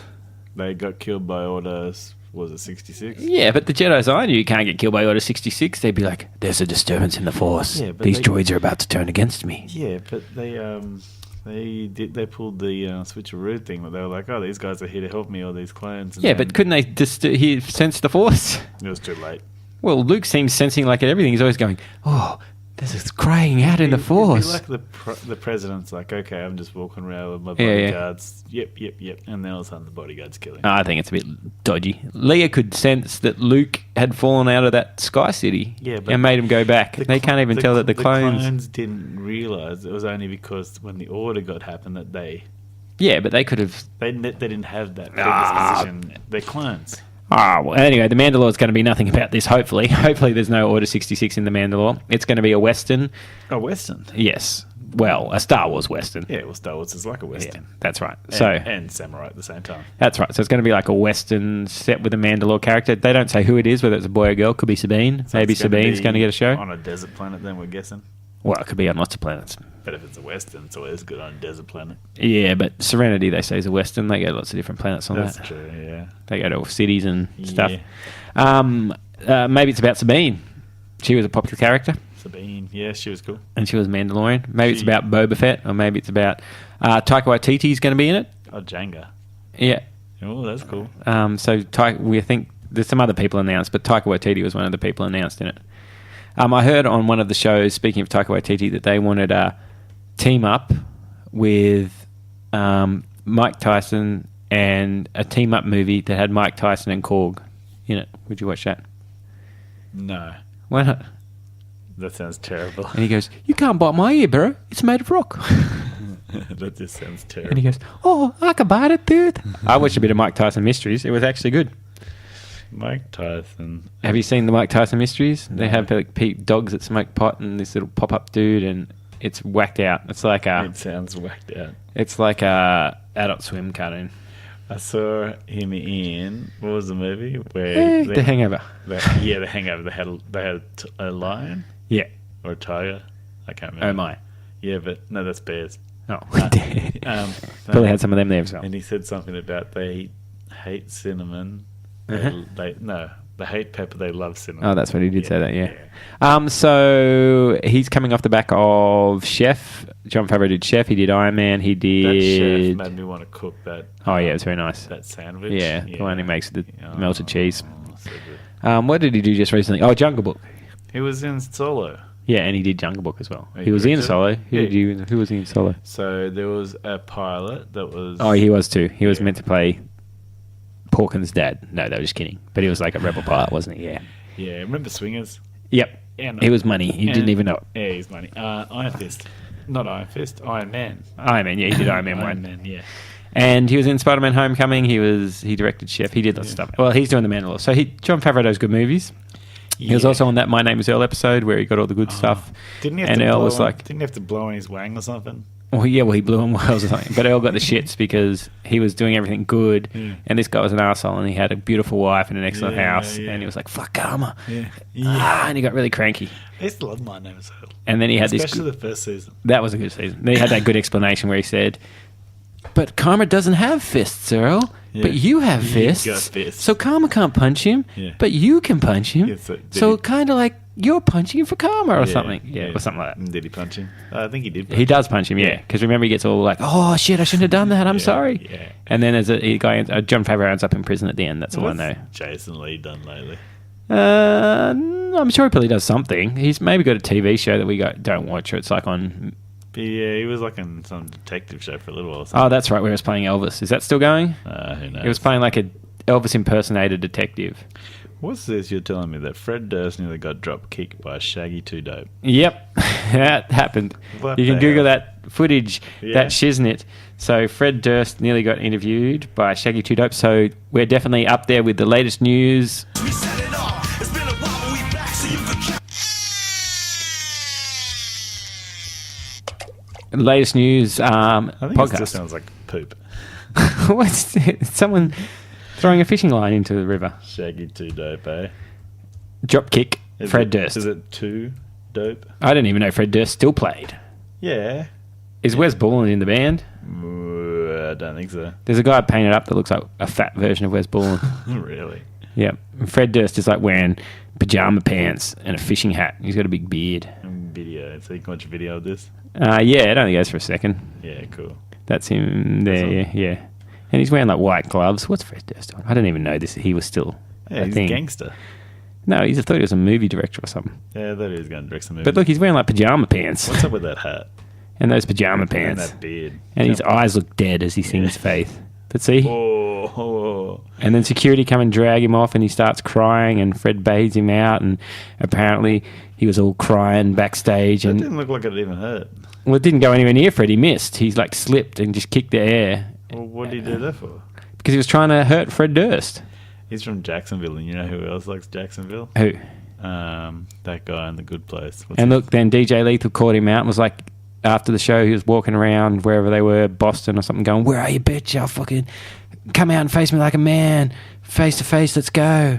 they got killed by Order. Was it 66? Yeah, but the Jedis I knew can't get killed by Order 66. They'd be like, "There's a disturbance in the Force. Yeah, but These they- droids are about to turn against me." Yeah, but they pulled the switcheroo thing. But they were like, "Oh, these guys are here to help me, all these clones." And Yeah, then but couldn't they he sense the Force? it was too late. Well, Luke seems sensing like everything. He's always going, "Oh, there's this crying out in the It'd be Force." like the president's like, "Okay, I'm just walking around with my Yeah, yeah. bodyguards." Yep. And then all of a sudden the bodyguards kill him. I think it's a bit dodgy. Leia could sense that Luke had fallen out of that Sky City Yeah, but and made him go back. They can't even tell that the clones... didn't realize it was only because when the order happened that they Yeah, but they could have... didn't have that predisposition. They're clones. Well, anyway, The Mandalore is going to be nothing about this, hopefully. Hopefully there's no Order 66 in The Mandalore. It's going to be a Western. A Western. Yes. Well, a Star Wars Western. Yeah, well, Star Wars is like a Yeah, Western. that's right. And samurai at the same time. That's right. So it's going to be like a Western set with a Mandalore character. They don't say who it is, whether it's a boy or girl. Could be Sabine. So Maybe it's gonna Sabine's be going to get a show. on a desert planet. Then we're guessing. Well, it could be on lots of planets. But if it's a Western, it's always good on a desert planet. Yeah, but Serenity, they say, is a Western. They go to lots of different planets on That's that. true. Yeah. They go to cities and stuff. Yeah. Maybe it's about Sabine. She was a popular character, Sabine. Yeah, she was cool. and she was Mandalorian. Maybe it's about Boba Fett, or maybe it's about Taika Waititi's going to be in it. Oh, Jenga. Yeah. Oh, that's cool. We think there's some other people announced, but Taika Waititi was one of the people announced in it. I heard on one of the shows, speaking of Taika Waititi, that they wanted a team up with Mike Tyson and a team up movie that had Mike Tyson and Korg in it. Would you watch that? No, Why not? that sounds terrible. And he goes, "You can't bite my ear, bro. It's made of rock." That just sounds And terrible. he goes, "Oh, I can bite it, dude." I watched a bit of Mike Tyson Mysteries. It was actually good. Mike Tyson. Have you seen the Mike Tyson Mysteries? They have like dogs that smoke pot and this little pop-up dude, and it's whacked out. It's like It sounds whacked out. a Adult Swim cartoon. I saw him in what was the movie where The Hangover. The Hangover. They had a lion Yeah. or a tiger. I can't remember. Oh my. Yeah, but no, that's bears. Oh. No, Probably had some of them there as well. and he said something about they hate cinnamon. Uh-huh. They hate pepper. They love cinnamon. Oh, that's what he did say that, yeah. So he's coming off the back of Chef. Jon Favreau did Chef. He did Iron Man. He That chef did... made me want to cook that. Oh, yeah, it's very nice. That sandwich. Yeah, the one he makes with the Oh, melted cheese. so good. What did he do just recently? Oh, Jungle Book. He was in Solo. Yeah, and he did Jungle Book as well. Oh, He you was in directed? Solo. Yeah. Who was he in Solo? So there was a pilot that was. Oh, he was too. He was Yeah. meant to play Porkin's dad. No, they were just kidding. But he was like a rebel pilot, wasn't he? Yeah. Yeah, remember Swingers? Yep. And He was money. He didn't even know it. Yeah, he's money. Iron Fist. Not Iron Fist, Iron Man. Iron Man, yeah, he did Iron Man 1. Iron Man, yeah. And he was in Spider-Man Homecoming. He directed Chef. He did lots of stuff. Well, he's doing The Mandalore. So Jon Favreau does good movies. He was also on that My Name Is Earl episode where he got all the good stuff. Didn't he have and to Earl blow was on, like, didn't he have to blow on his wang or something? well, yeah, well, he blew him wells or something. But Earl got the shits because he was doing everything good, and this guy was an arsehole, and he had a beautiful wife and an excellent house, and he was like, fuck karma. And he got really cranky. I used to love My Name Is Earl. And then he had Especially the first season. That was a good season. Then he had that good explanation where he said, but karma doesn't have fists, Earl. Yeah. But you have You've fists. got fists. So karma can't punch him, but you can punch him. Yeah, so kind of like you're punching him for karma or something. Yeah, or something like that. Did he punch him? I think he did. He does punch him, yeah. Because remember, he gets all like, "Oh shit, I shouldn't have done that. I'm sorry." Yeah. And then as a guy, John Favreau ends up in prison at the end. That's all I know. Jason Lee done lately? I'm sure he probably does something. He's maybe got a TV show that we don't watch. Or it's like on. Yeah, he was like in some detective show for a little while. Oh, that's right. Where he was playing Elvis. Is that still going? Who knows? He was playing like a Elvis impersonator detective. What's this? You're telling me that Fred Durst nearly got drop kicked by Shaggy 2 Dope. Yep, that happened. What You can the Google hell? that footage, that shiznit. So Fred Durst nearly got interviewed by Shaggy 2 Dope. So we're definitely up there with the latest news. We set it off. It's been a while, but we back so you can Latest news I think it podcast. just sounds like poop. What's someone throwing a fishing line into the river? Shaggy 2 Dope, eh? Drop kick. Fred Durst. Is it 2 Dope? I didn't even know Fred Durst still played. Yeah. Is Wes Borland in the band? I don't think so. There's a guy painted up that looks like a fat version of Wes Borland. Really? Yeah. Fred Durst is like wearing pajama pants and a fishing hat. He's got a big beard. Video. So you can watch a video of this? Yeah, it only goes for a second. Yeah, cool. That's him there, yeah. And he's wearing like white gloves. What's Fred Durst doing? I didn't even know this. He was still Yeah, he's thing. a gangster. No, I thought he was a movie director or something. Yeah, that is going to direct some movies. But look, he's wearing like pajama pants. What's up with that hat? And those pajama And pants. that beard. And his eyes look dead as he sings Faith. But see? Oh. And then security come and drag him off and he starts crying and Fred bails him out and apparently he was all crying backstage. That And didn't look like it even hurt. well, it didn't go anywhere near Fred. He missed. He's like slipped and just kicked the air. Well, what did he do that for? Because he was trying to hurt Fred Durst. He's from Jacksonville, and you know who else likes Jacksonville? Who? That guy in The Good Place. And look, then DJ Lethal called him out and was like, after the show, he was walking around wherever they were, Boston or something, going, "Where are you, bitch? I'll fucking come out and face me like a man. Face to face, let's go.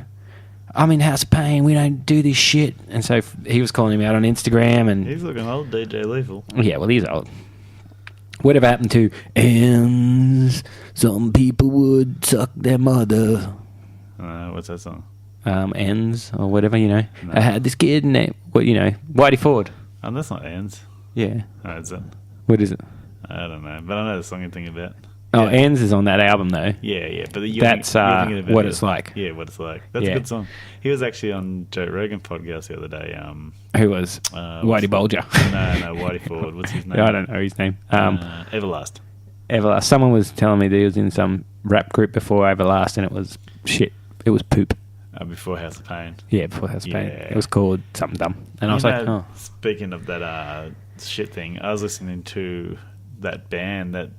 I'm in House of Pain. We don't do this shit." And so he was calling him out on Instagram. And He's looking old, DJ Lethal. yeah, well, he's old. Whatever happened to ends? Some people would suck their mother. What's that song? Ends or whatever, you know. No. I had this kid named, Whitey Ford. That's not Ends. Yeah. Oh, is it? What is it? I don't know, but I know the song you're thinking about. Oh, Yeah. Ends is on that album, though. Yeah, but That's, you're thinking about What It's Like. Yeah, What It's Like. That's Yeah. a good song. He was actually on Joe Rogan podcast the other day. Who was? Whitey Bulger. No, Whitey Ford. What's his name? I don't know his name. Everlast. Everlast. Someone was telling me that he was in some rap group before Everlast, and it was shit. It was poop. Before House of Pain. Yeah, before House of Pain. Yeah. It was called something dumb. And I was like, oh. Speaking of that shit thing, I was listening to that band that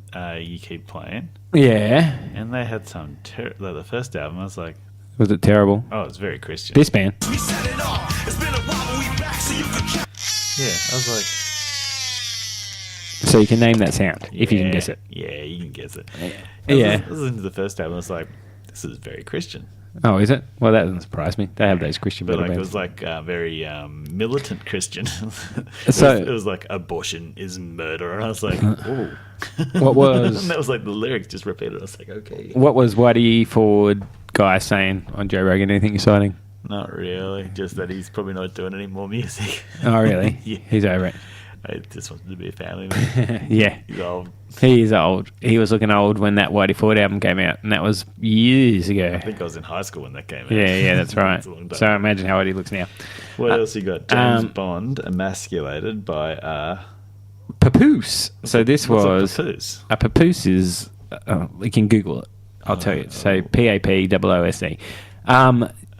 you keep playing, Yeah. and they had some like the first album. I was like, Was it terrible? oh, it's very Christian. This band. We set it off. It's been a while, but we back so you can Yeah, I was like, So you can name that sound if you can guess it. Yeah, you can guess it. Yeah. I was listening to the first album. I was like, this is very Christian. Oh, is it? Well, that doesn't surprise me. They have those Christian But metal like, it bands. was like very militant Christian. So- it was like abortion is murder, and I was like, ooh. What was- and that was like the lyrics just repeated. I was like, okay. What was Whitey Ford guy saying on Joe Rogan? Anything exciting? Not really. Just that he's probably not doing any more music. Oh, really? Yeah. He's over it. I just wanted to be a family man. Yeah. He's old. He is old. He was looking old when that Whitey Ford album came out, and that was years ago. I think I was in high school when that came out. Yeah, that's right. It's a long time. So imagine how old he looks now. What else you got? James Bond emasculated by Papoose. So this what's was a papoose? a papoose is. You can Google it. I'll tell you. So PAPOOSE.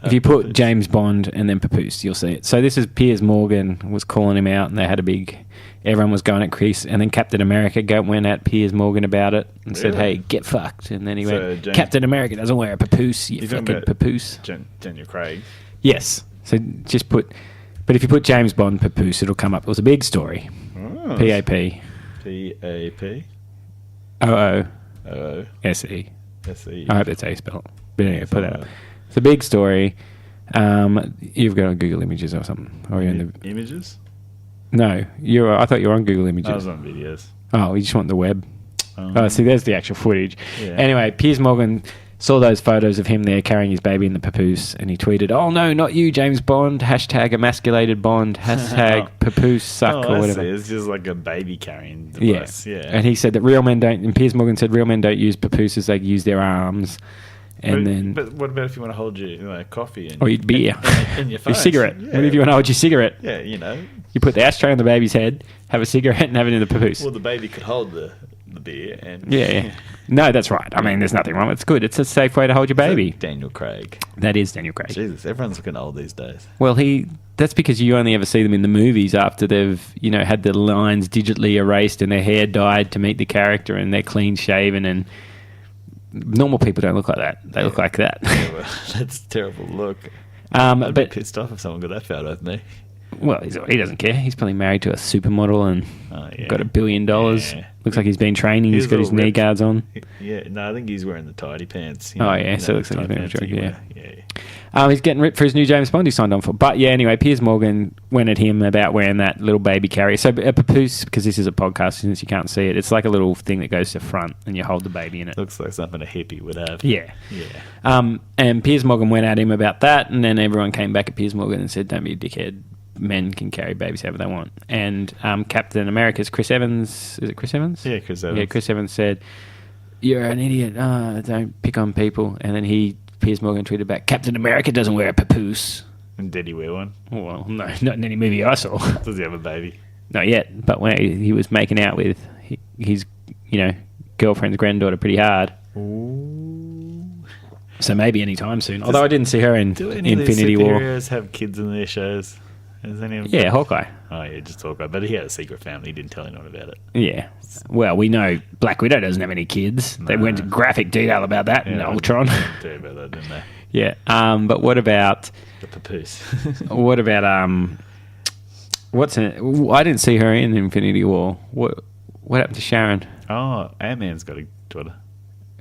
If you put Papoose. James Bond and then Papoose, you'll see it. So this is Piers Morgan was calling him out, and they had a big. Everyone was going at Chris, and then Captain America went at Piers Morgan about it and said, Really? "Hey, get fucked." And then he So went, James- "Captain America doesn't wear a papoose, you You're talking fucking about papoose." Daniel Craig. Yes. So just put... But if you put James Bond papoose, it'll come up. It was a big story. Oh. P-A-P. P-A-P. O-O. O-O. S-E. S-E. I hope that's how you spell it. But anyway, put that up. It's a big story. You've got on Google Images or something. Or you're in the... Images? No. I thought you were on Google Images. I was on videos. Oh, you just want the web? See, there's the actual footage. Yeah. Anyway, Piers Morgan saw those photos of him there carrying his baby in the papoose, and he tweeted, "Oh no, not you, James Bond. Hashtag emasculated Bond. Hashtag papoose suck or whatever." It's just like a baby carrying device. Yeah. And he said that real men don't. And Piers Morgan said real men don't use papooses; they use their arms. And but what about if you want to hold your coffee and or your beer, and your phone? your cigarette? Yeah. What if you want to hold your cigarette? Yeah, You put the ashtray on the baby's head, have a cigarette, and have it in the papoose. Well, the baby could hold the beer and Yeah. No, that's right. I mean, there's nothing wrong. It's good. It's a safe way to hold your baby. Daniel Craig. That is Daniel Craig. Jesus, everyone's looking old these days. Well, that's because you only ever see them in the movies after they've, had the lines digitally erased and their hair dyed to meet the character and they're clean shaven, and normal people don't look like that. They look like that. Yeah, well, that's a terrible look. I'd be but pissed off if someone got that photo of me. well, he doesn't care. He's probably married to a supermodel and got $1 billion. Yeah. Looks like he's been training. He's got his knee guards on. Yeah, no, I think he's wearing the tidy pants. So it looks like he's been tidy a pants joke, yeah. He's getting ripped for his new James Bond he signed on for. But yeah, anyway, Piers Morgan went at him about wearing that little baby carrier. So a papoose, because this is a podcast, since you can't see it, it's like a little thing that goes to the front and you hold the baby in it. Looks like something a hippie would have. Yeah. Yeah. And Piers Morgan went at him about that, and then everyone came back at Piers Morgan and said, "Don't be a dickhead. Men can carry babies however they want." And Captain America's Chris Evans, is it Chris Evans? Yeah, Chris Evans. Yeah, Chris Evans said, "You're an idiot. Don't pick on people." And then Piers Morgan tweeted back, "Captain America doesn't wear a papoose." And did he wear one? Well, no, not in any movie I saw. Does he have a baby? Not yet, but when he was making out with his, girlfriend's granddaughter pretty hard. Ooh. So maybe any time soon. Although I didn't see her in Do any Infinity of these War. superheroes have kids in their shows? Has any of them? Yeah, Hawkeye. Oh, yeah, just Hawkeye. But he had a secret family. He didn't tell anyone about it. Yeah. Well, we know Black Widow doesn't have any kids. They went into graphic detail about that in Ultron. They didn't tell you about that, didn't they? Yeah. But what about... The papoose. What about... What's in it? I didn't see her in Infinity War. What happened to Sharon? Oh, Ant-Man's got a daughter.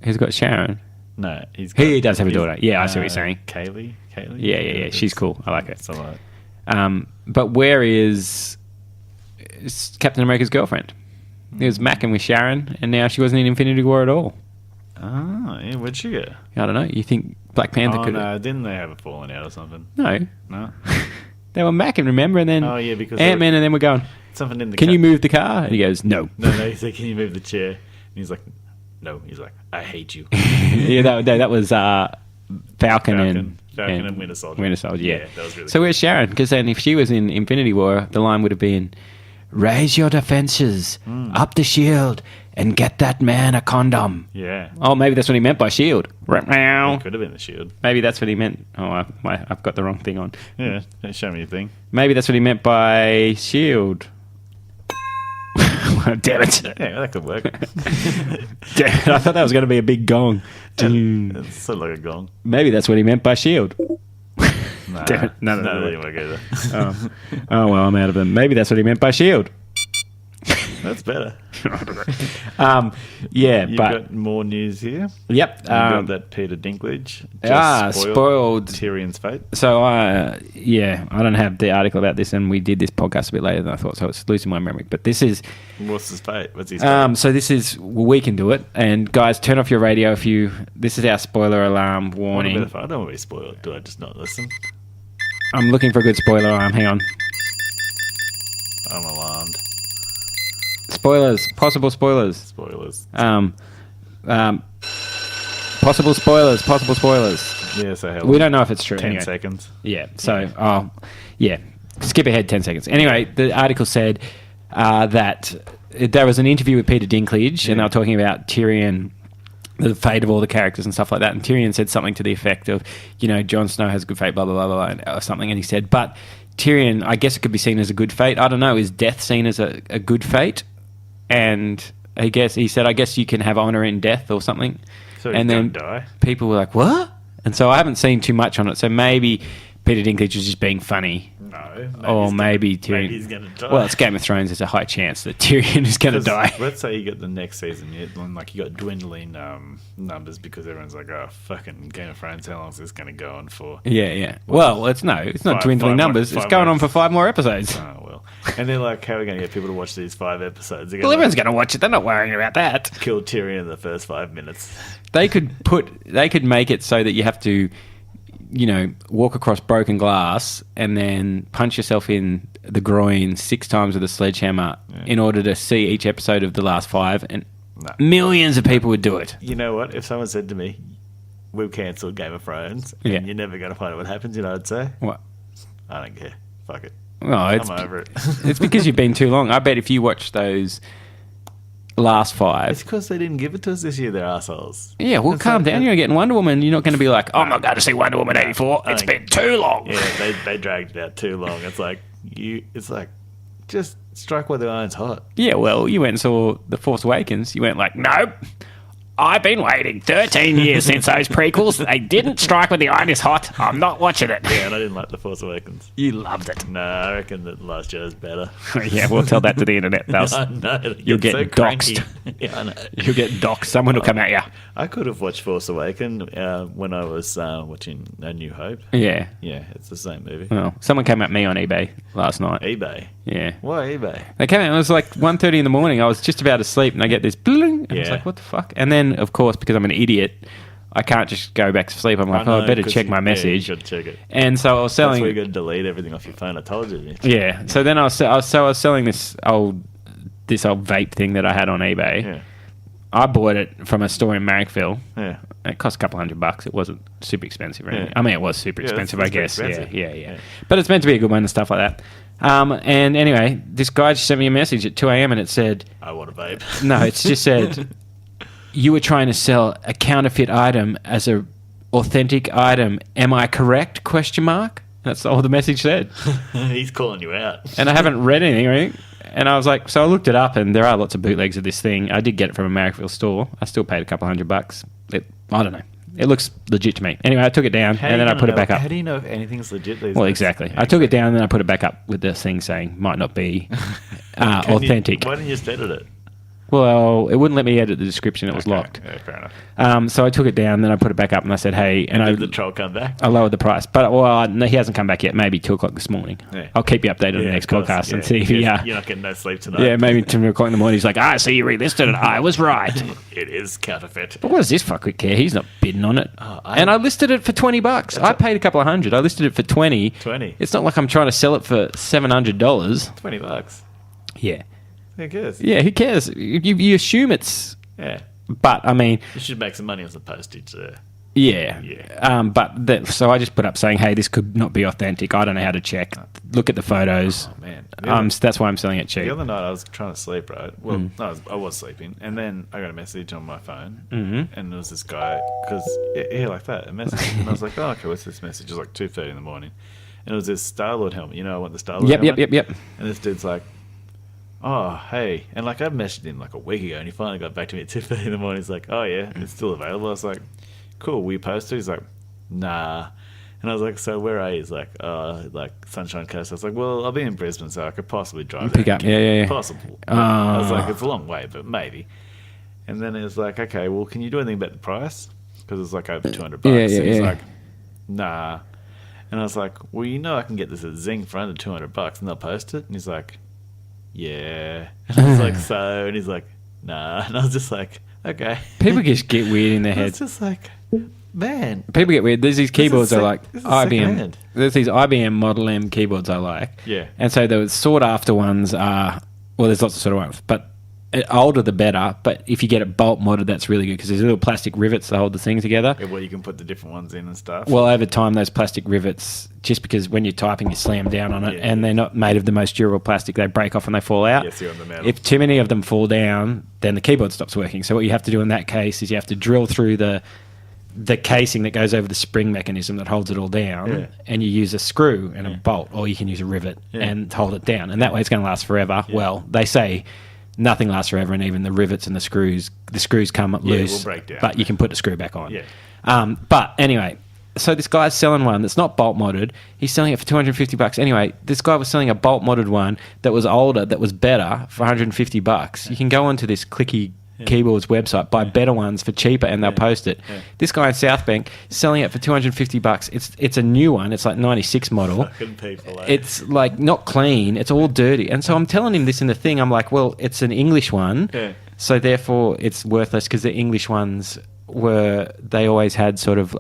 Who's got Sharon? No, he does have a daughter. Yeah, I see what you're saying. Kaylee? Yeah. She's cool. I like her. It's all right. But where is Captain America's girlfriend? He was macking with Sharon, and now she wasn't in Infinity War at all. Oh, yeah, where'd she go? I don't know. You think Black Panther could... no, didn't they have a falling out or something? No. No? They were macking, remember? And then because... Ant-Man, and then we're going, something in the... can you move the car? And he goes, no. No, he's like, can you move the chair? And he's like, no. He's like, I hate you. Yeah, that was Falcon and Winter Soldier. Winter Soldier, yeah. That was really So where's Sharon? Because then if she was in Infinity War, the line would have been, raise your defenses, up the shield, and get that man a condom. Yeah. Oh, maybe that's what he meant by shield. It could have been the shield. Maybe that's what he meant. Oh, I've got the wrong thing on. Yeah, show me a thing. Maybe that's what he meant by shield. Damn it. Yeah, that could work. Damn it. I thought that was going to be a big gong. It's sort of like a gong. Maybe that's what he meant by shield. Nah, Damn it. No, that didn't work either. Oh, well, I'm out of them. Maybe that's what he meant by shield. That's better. Yeah, You've but... got more news here. Yep. You've got that Peter Dinklage just spoiled Tyrion's fate. So, I don't have the article about this, and we did this podcast a bit later than I thought, so it's losing my memory. But this is... What's his fate? What's his fate? So this is... we can do it. And, guys, turn off your radio if you... This is our spoiler alarm warning. What about if I don't want to be spoiled? Do I just not listen? I'm looking for a good spoiler alarm. Hang on. I'm alarmed. Spoilers. Possible spoilers. Spoilers. Possible spoilers. Possible spoilers. Yeah, so how We don't know if it's true. 10 anyway. seconds. Yeah. So, skip ahead 10 seconds. Anyway, the article said that there was an interview with Peter Dinklage, and they were talking about Tyrion, the fate of all the characters and stuff like that. And Tyrion said something to the effect of, Jon Snow has a good fate, blah, blah, blah, blah, or something. And he said, but Tyrion, I guess it could be seen as a good fate. I don't know. Is death seen as a good fate? And he said, I guess you can have honor in death or something. So and then die. People were like, what? And so I haven't seen too much on it. So maybe Peter Dinklage was just being funny. No. Or maybe Tyrion. Maybe he's going to die. Well, it's Game of Thrones. There's a high chance that Tyrion is going to die. Let's say you get the next season, like you got dwindling numbers because everyone's like, oh, fucking Game of Thrones, how long is this going to go on for? Yeah. Well, it's not dwindling numbers. It's going on for 5 more episodes. Oh, well. And they're like, how are we going to get people to watch these 5 episodes? Well, everyone's going to watch it. They're not worrying about that. Kill Tyrion in the first 5 minutes. They could make it so that you have to, walk across broken glass and then punch yourself in the groin 6 times with a sledgehammer in order to see each episode of the last 5, and millions of people would do it. You know what? If someone said to me, we've cancelled Game of Thrones and you're never going to find out what happens, I'd say? What? I don't care. Fuck it. No, I'm over it. It's because you've been too long. I bet if you watch those last 5... It's because they didn't give it to us this year, they're assholes. Yeah, well, calm down. You're getting Wonder Woman. You're not going to be like, I'm not going to see Wonder Woman 84. It's been too long. Yeah, they dragged it out too long. It's like, just strike while the iron's hot. Yeah, well, you went and saw The Force Awakens. You went like, nope. I've been waiting 13 years since those prequels. They didn't strike when the iron is hot. I'm not watching it. Yeah, and I didn't like The Force Awakens. You loved it. No, I reckon that Last Jedi's better. Yeah, we'll tell that to the internet. I know. You'll get so doxxed. Yeah, I know. You'll get doxxed. Someone will come at you. I could have watched Force Awakens when I was watching A New Hope. Yeah. Yeah, it's the same movie. Well, someone came at me on eBay last night. eBay? Yeah. Why eBay? They came out, it was like 1:30 in the morning. I was just about to sleep and I get this bling. And I was like, what the fuck? And then, of course, because I'm an idiot, I can't just go back to sleep. I'm like, I better check my message. Yeah, you got to check it. And so I was selling... That's where you got to delete everything off your phone. I told you. Yeah. So then I was selling this old vape thing that I had on eBay. Yeah. I bought it from a store in Marrickville. Yeah. It cost a couple $100. It wasn't super expensive or anything. Yeah. I mean, it was super expensive, I guess. expensive. Yeah. But it's meant to be a good one and stuff like that. And anyway, this guy just sent me a message at 2 a.m. and it said... I want a vape. No, it's just said, you were trying to sell a counterfeit item as a authentic item. Am I correct? ? That's all the message said. He's calling you out. And I haven't read anything or anything. And I was like, so I looked it up, and there are lots of bootlegs of this thing. I did get it from a Marrickville store. I still paid a couple $100. I don't know. It looks legit to me. Anyway, I took it down, and then I put it back up. How do you know if anything's legit these Well, days? exactly. I took it down, and then I put it back up with this thing saying, might not be authentic. Why didn't you just edit it? Well, it wouldn't let me edit the description. It was locked. Yeah, fair enough. So I took it down, then I put it back up, and I said, hey... And Did the troll come back? I lowered the price. But, no, he hasn't come back yet. Maybe 2 o'clock this morning. Yeah. I'll keep you updated on the next podcast and see if he... You're not getting no sleep tonight. Yeah, maybe 2 o'clock in the morning. He's like, I see you relisted it. I was right. It is counterfeit. But what does this fuckwit care? He's not bidding on it. And I listed it for $20. I paid a couple of $100. I listed it for 20. 20? It's not like I'm trying to sell it for $700. $20. Yeah. Who cares? Yeah, who cares? You assume it's... Yeah. But, I mean... You should make some money on the postage there. Yeah. Yeah. So I just put up saying, hey, this could not be authentic. I don't know how to check. Look at the photos. Oh, man. That's why I'm selling it cheap. The other night I was trying to sleep, right? Well, no, I was sleeping. And then I got a message on my phone. And there was this guy, because, like that, a message. And I was like, oh, okay, what's this message? It was like 2:30 in the morning. And it was this Star-Lord helmet. You know, I want the Star-Lord helmet? Yep. And this dude's like, oh, hey. And like I messaged him like a week ago and he finally got back to me at 2:30 in the morning. He's like, oh yeah, it's still available. I was like, cool, will you post it? He's like, nah. And I was like, so where are you? He's like, like Sunshine Coast. I was like, well, I'll be in Brisbane, so I could possibly drive Pick there. up, yeah. Possible. I was like, it's a long way, but maybe. And then it was like, okay, well, can you do anything about the price? Because it's like over $200. Yeah, and he's yeah. like, nah. And I was like, well, you know I can get this at Zing for under $200 and they'll post it. And he's like, yeah. And I was like, so? And he's like, nah. And I was just like, okay. People just get weird in their It's heads. just like, man. People get weird. There's these keyboards I like. this is IBM. secondhand. There's these IBM Model M keyboards I like. Yeah. And so the sought after ones are, well, there's lots of sort of ones, but older the better. But if you get it bolt modded, that's really good because there's little plastic rivets to hold the thing together. Yeah, well, you can put the different ones in and stuff. Well, over time, those plastic rivets, just because when you're typing, you slam down on it, and they're not made of the most durable plastic, they break off and they fall out. Yes, you're on the metal. If too many of them fall down, then the keyboard stops working. So what you have to do in that case is you have to drill through the casing that goes over the spring mechanism that holds it all down, and you use a screw and a bolt, or you can use a rivet and hold it down, and that way it's going to last forever. Well, they say nothing lasts forever, and even the rivets and the screws come loose, will break down. but you can put the screw back on. Yeah. But anyway, So this guy's selling one that's not bolt modded. He's selling it for $250. Anyway, this guy was selling a bolt modded one that was older, that was better for $150. You can go onto this Clicky Keyboards website, buy better ones for cheaper, and they'll post it. This guy in South Bank selling it for $250. It's a new one. It's like 96 model. Fucking people, It's like not clean. It's all dirty. And so I'm telling him this in the thing. I'm like, well, it's an English one, so therefore it's worthless because the English ones they always had sort of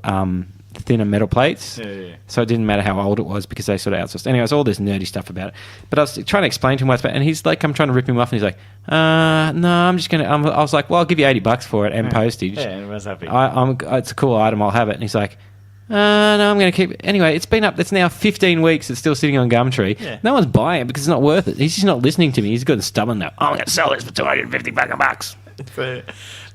thinner metal plates. So it didn't matter how old it was because they sort of outsourced. Anyway, it was all this nerdy stuff about it. But I was trying to explain to him what's about, and he's like, I'm trying to rip him off, and he's like, no, I'm just going to, I was like, well, I'll give you $80 for it and postage. Yeah, everyone's happy. It's a cool item, I'll have it. And he's like, no, I'm going to keep it. Anyway, it's been up, it's now 15 weeks, it's still sitting on Gumtree. Yeah. No one's buying it because it's not worth it. He's just not listening to me. He's good and stubborn now. I'm going to sell this for $250. So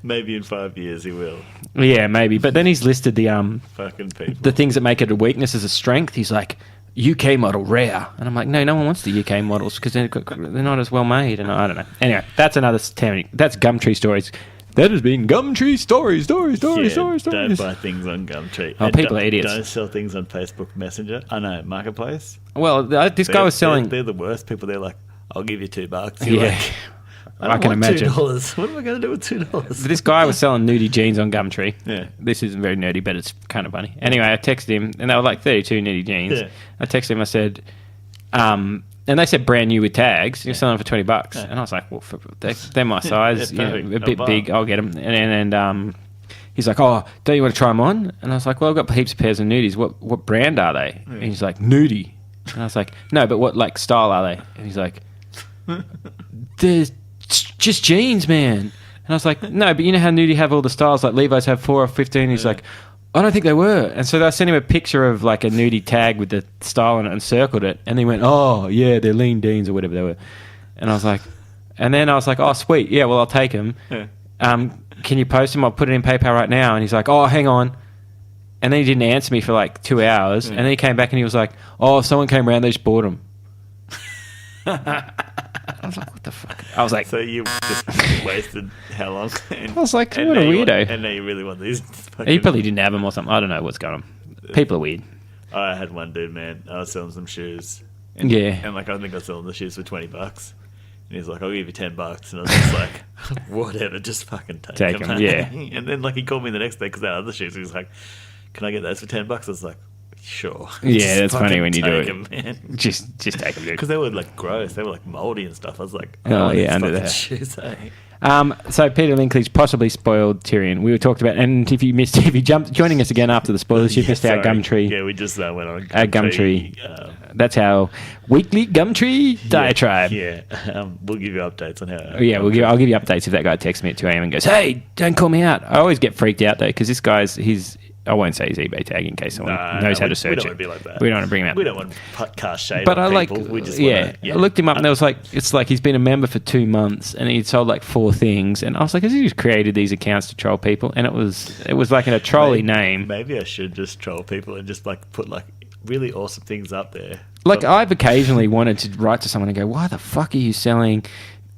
maybe in 5 years he will. Yeah, maybe. But then he's listed the Fucking people. the things that make it a weakness as a strength. He's like, UK model rare. And I'm like, no one wants the UK models because they're not as well made. And I don't know. Anyway, that's another that's Gumtree stories. That has been Gumtree stories. Don't buy things on Gumtree. Oh, And people are idiots. Don't sell things on Facebook Messenger. I know, Marketplace. Well, this guy was selling... They're the worst people. They're like, I'll give you $2. Yeah. Like, I can imagine. $2. What am I going to do with $2? This guy was selling nudie jeans on Gumtree. Yeah. This isn't very nerdy, but it's kind of funny. Anyway, I texted him, and they were like 32 nudie jeans. Yeah. I texted him, I said... and they said brand new with tags. You're selling them for $20, and I was like, "Well, they're my size, a bit big. I'll get them." And he's like, "Oh, don't you want to try them on?" And I was like, "Well, I've got heaps of pairs of nudies. What brand are they?" And he's like, "Nudie." And I was like, "No, but what like style are they?" And he's like, "They're just jeans, man." And I was like, "No, but you know how Nudie have all the styles? Like Levi's have 4 or 15." He's like, I don't think they were. And so I sent him a picture of like a nudie tag with the style on it and circled it. And he went, oh, yeah, they're lean deans or whatever they were. And I was like, oh, sweet. Yeah, well, I'll take them. Yeah. Can you post them? I'll put it in PayPal right now. And he's like, oh, hang on. And then he didn't answer me for like 2 hours. And then he came back and he was like, oh, if someone came around, they just bought them. I was like, what the fuck? I was like... So you just wasted how long? And, I was like, what a weirdo. And now you really want these? He probably didn't have them or something. I don't know what's going on. People are weird. I had one dude, man. I was selling some shoes. Yeah. And like, I think I was selling the shoes for $20. And he's like, I'll give you $10. And I was just like, whatever, just fucking take them. Yeah. And then like he called me the next day because I had other shoes. He was like, can I get those for $10? I was like, sure. Yeah, that's funny when you do it. Them, man. Just take them, dude. Because they were like gross. They were like moldy and stuff. I was like, oh yeah, under fucking that. shoes, eh? So Peter Linkley's possibly spoiled Tyrion. We were talked about, and if you jumped joining us again after the spoilers, you missed our Gumtree. Yeah, we just went on our Gumtree. That's our weekly Gumtree diatribe. Yeah, we'll give you updates on how. I'll give you updates if that guy texts me at 2 a.m. and goes, "Hey, don't call me out." I always get freaked out though because this guy's I won't say his eBay tag in case someone knows how to search it. We don't want to be like that. We don't want to bring him out. We don't want to cast shade but on I people. like, We just I looked him up and it's like he's been a member for 2 months and he'd sold like 4 things. And I was like, has he just created these accounts to troll people? And it was like in a trolly name. Maybe I should just troll people and just like put like really awesome things up there. Like I've occasionally wanted to write to someone and go, why the fuck are you selling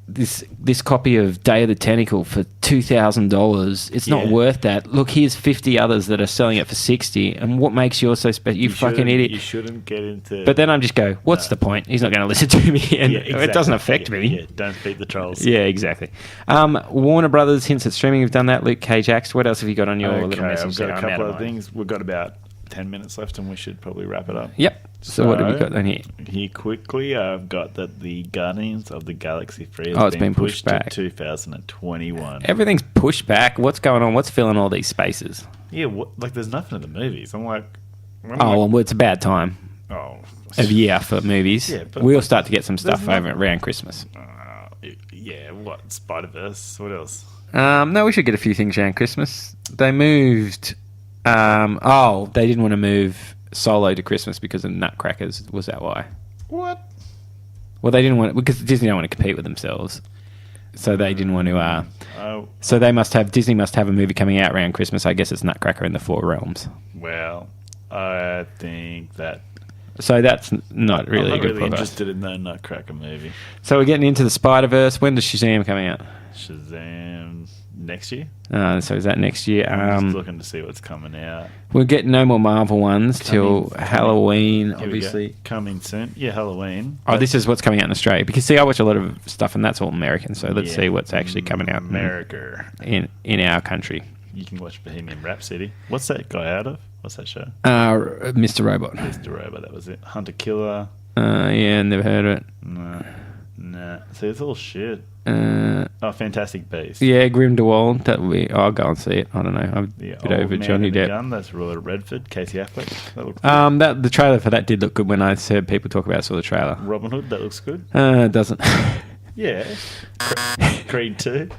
this copy of Day of the Tentacle for $2,000? It's not worth that. Look, here's 50 others that are selling it for 60. And what makes yours so special? You fucking idiot. You shouldn't get into. But then I'm just go, what's the point? He's not going to listen to me, and exactly. it doesn't affect me. Yeah, don't feed the trolls. Yeah, exactly. Warner Brothers hints at streaming. We've done that. Luke Cage acts. What else have you got on your little message? I've got a couple of things. We've got about 10 minutes left, and we should probably wrap it up. Yep. So what have we got on here? Here quickly, I've got that the Guardians of the Galaxy 3 has been pushed back to 2021. Everything's pushed back. What's going on? What's filling all these spaces? Yeah, there's nothing in the movies. I'm well, it's about time of year for movies. Yeah, but we'll start to get some stuff over around Christmas. What? Spider-Verse? What else? No, we should get a few things around Christmas. They moved... they didn't want to move Solo to Christmas because of Nutcrackers. Was that why? What? Well, they didn't want because Disney don't want to compete with themselves, so they didn't want to. So Disney must have a movie coming out around Christmas. I guess it's Nutcracker in the Four Realms. Well, I think that. So that's not really I'm a good really podcast. interested in the Nutcracker movie. So we're getting into the Spider-Verse. When does Shazam coming out? Shazam. next year. So is that next year? I'm just looking to see what's coming out. We'll get no more Marvel ones till Halloween, Here we obviously. go. Coming soon. Yeah, Halloween. Oh, this is what's coming out in Australia. Because, see, I watch a lot of stuff, and that's all American. So let's see what's actually coming out America. in our country. You can watch Bohemian Rhapsody. What's that guy out of? What's that show? Mr. Robot. Mr. Robot, that was it. Hunter Killer. Yeah, never heard of it. Nah. See, it's all shit. Fantastic Beasts. Yeah, Grindelwald. That would be. I'll go and see it. I don't know. I'm a The bit Old over Man Johnny and the Depp. Gun, that's Royal Redford. Casey Affleck. That looks good. The trailer for that did look good when I heard people talk about it. Saw the trailer. Robin Hood, that looks good. It doesn't. Yeah. Creed 2.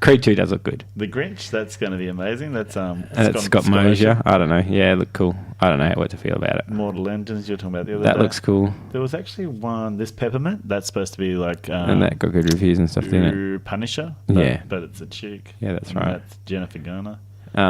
Creed 2 does look good. The Grinch, that's going to be amazing. That's Scott Mosier. I don't know. Yeah, it looked cool. I don't know what to feel about it. Mortal Engines, you're talking about the other That day. looks cool. There was actually one, this Peppermint, that's supposed to be like... And that got good reviews and stuff, didn't it? Punisher. Yeah. But it's a chick. Yeah, that's And right. That's Jennifer Garner.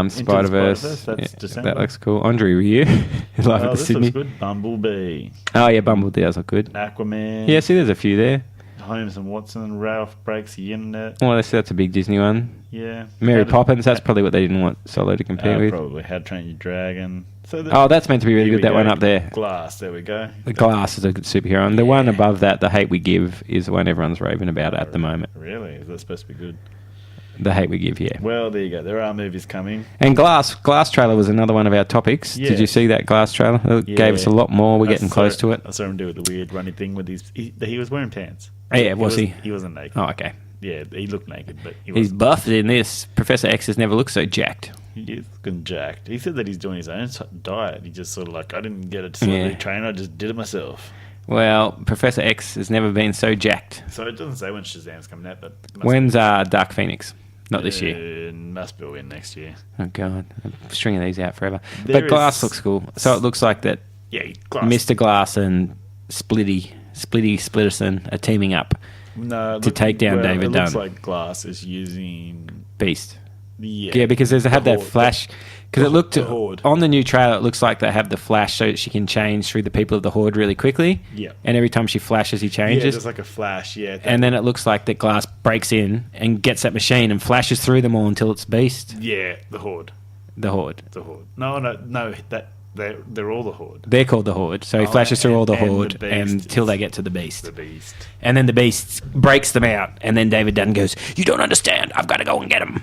Spider-Verse. That's December. That looks cool. Andre Ryu. Live at the this Sydney. looks good. Bumblebee. Oh, yeah, Bumblebee does look good. Aquaman. Yeah, see, there's a few there. Holmes and Watson. Ralph Breaks the Internet. Well, that's a big Disney one. Yeah. Mary Poppins, that's probably what they didn't want Solo to compete with. Probably. How to Train Your Dragon. So That's meant to be really here good, we that one go. up there. Glass, there we go. The Glass is a good superhero. And the one above that, The Hate We Give, is the one everyone's raving about at the moment. Really? Is that supposed to be good? The Hate We Give, yeah. Well, there you go. There are movies coming. And Glass trailer was another one of our topics. Yeah. Did you see that Glass trailer? It gave us a lot more. We're getting close to it. I saw him do the weird running thing with he was wearing pants. Yeah, was he? He wasn't naked. Oh, okay. Yeah, he looked naked, but he He's wasn't. buffed in this. Professor X has never looked so jacked. He is looking jacked. He said that he's doing his own diet. He just sort of like, I didn't get a celebrity trainer, I just did it myself. Well, Professor X has never been so jacked. So it doesn't say when Shazam's coming out, but... When's Dark Phoenix? Not this year. Must be in next year. Oh, God. I'm stringing these out forever. There But Glass is- looks cool. So it looks like that Yeah, Glass. Mr. Glass and Splitterson are teaming up. No, to take down David it looks Dunn. like Glass is using... Beast. Yeah, Yeah, because they have that Horde. flash. Because it looked the Horde. on the new trailer, it looks like they have the flash so that she can change through the people of the Horde really quickly. Yeah. And every time she flashes, he Yeah, changes. there's like a flash, yeah. And then it looks like that Glass breaks in and gets that machine and flashes through them all until it's Beast. Yeah, the Horde. The Horde. The Horde. No, that they're all the Horde. They're called the Horde. So he flashes through all the and Horde the Beast until is they get to the Beast. The Beast. And then the Beast breaks them out. And then David Dunn goes, "You don't understand. I've got to go and get him."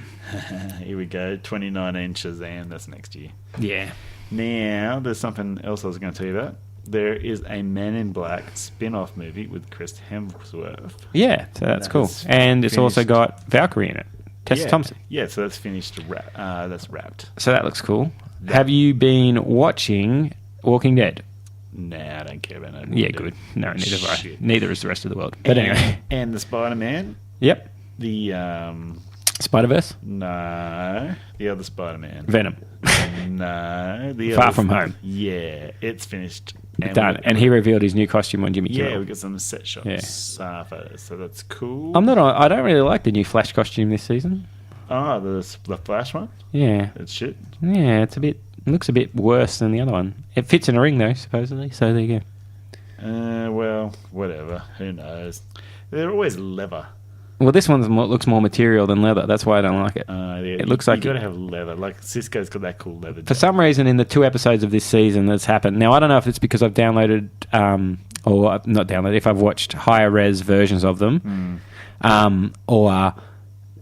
Here we go. 2019 Shazam. That's next year. Yeah. Now, there's something else I was going to tell you about. There is a Men in Black spin-off movie with Chris Hemsworth. Yeah, so that's cool. That's And it's also finished. got Valkyrie in it. Tessa Thompson. Yeah, so that's finished. That's wrapped. So that looks cool. Have you been watching Walking Dead? Nah, I don't care about it. Yeah, good. No, neither have I. Shit. Neither is the rest of the world. But anyway. And the Spider-Man. Yep. The, Spider-Verse? no. The other Spider-Man. Venom. No. The Far other- From Home. Yeah, it's finished. Done. And he revealed his new costume on Jimmy Yeah, Kimmel. we got some set shots. Yeah. Photos, so that's cool. I don't really like the new Flash costume this season. Oh, the Flash one? Yeah. It's shit. Yeah, it looks a bit worse than the other one. It fits in a ring though, supposedly. So there you go. Well, whatever. Who knows? They're always leather. Well, this one looks more material than leather. That's why I don't like it. Yeah, It looks like you it- got to have leather. Like Cisco's got that cool leather. For some reason, in the 2 episodes of this season that's happened. Now, I don't know if it's because I've downloaded, or not downloaded, if I've watched higher res versions of them, or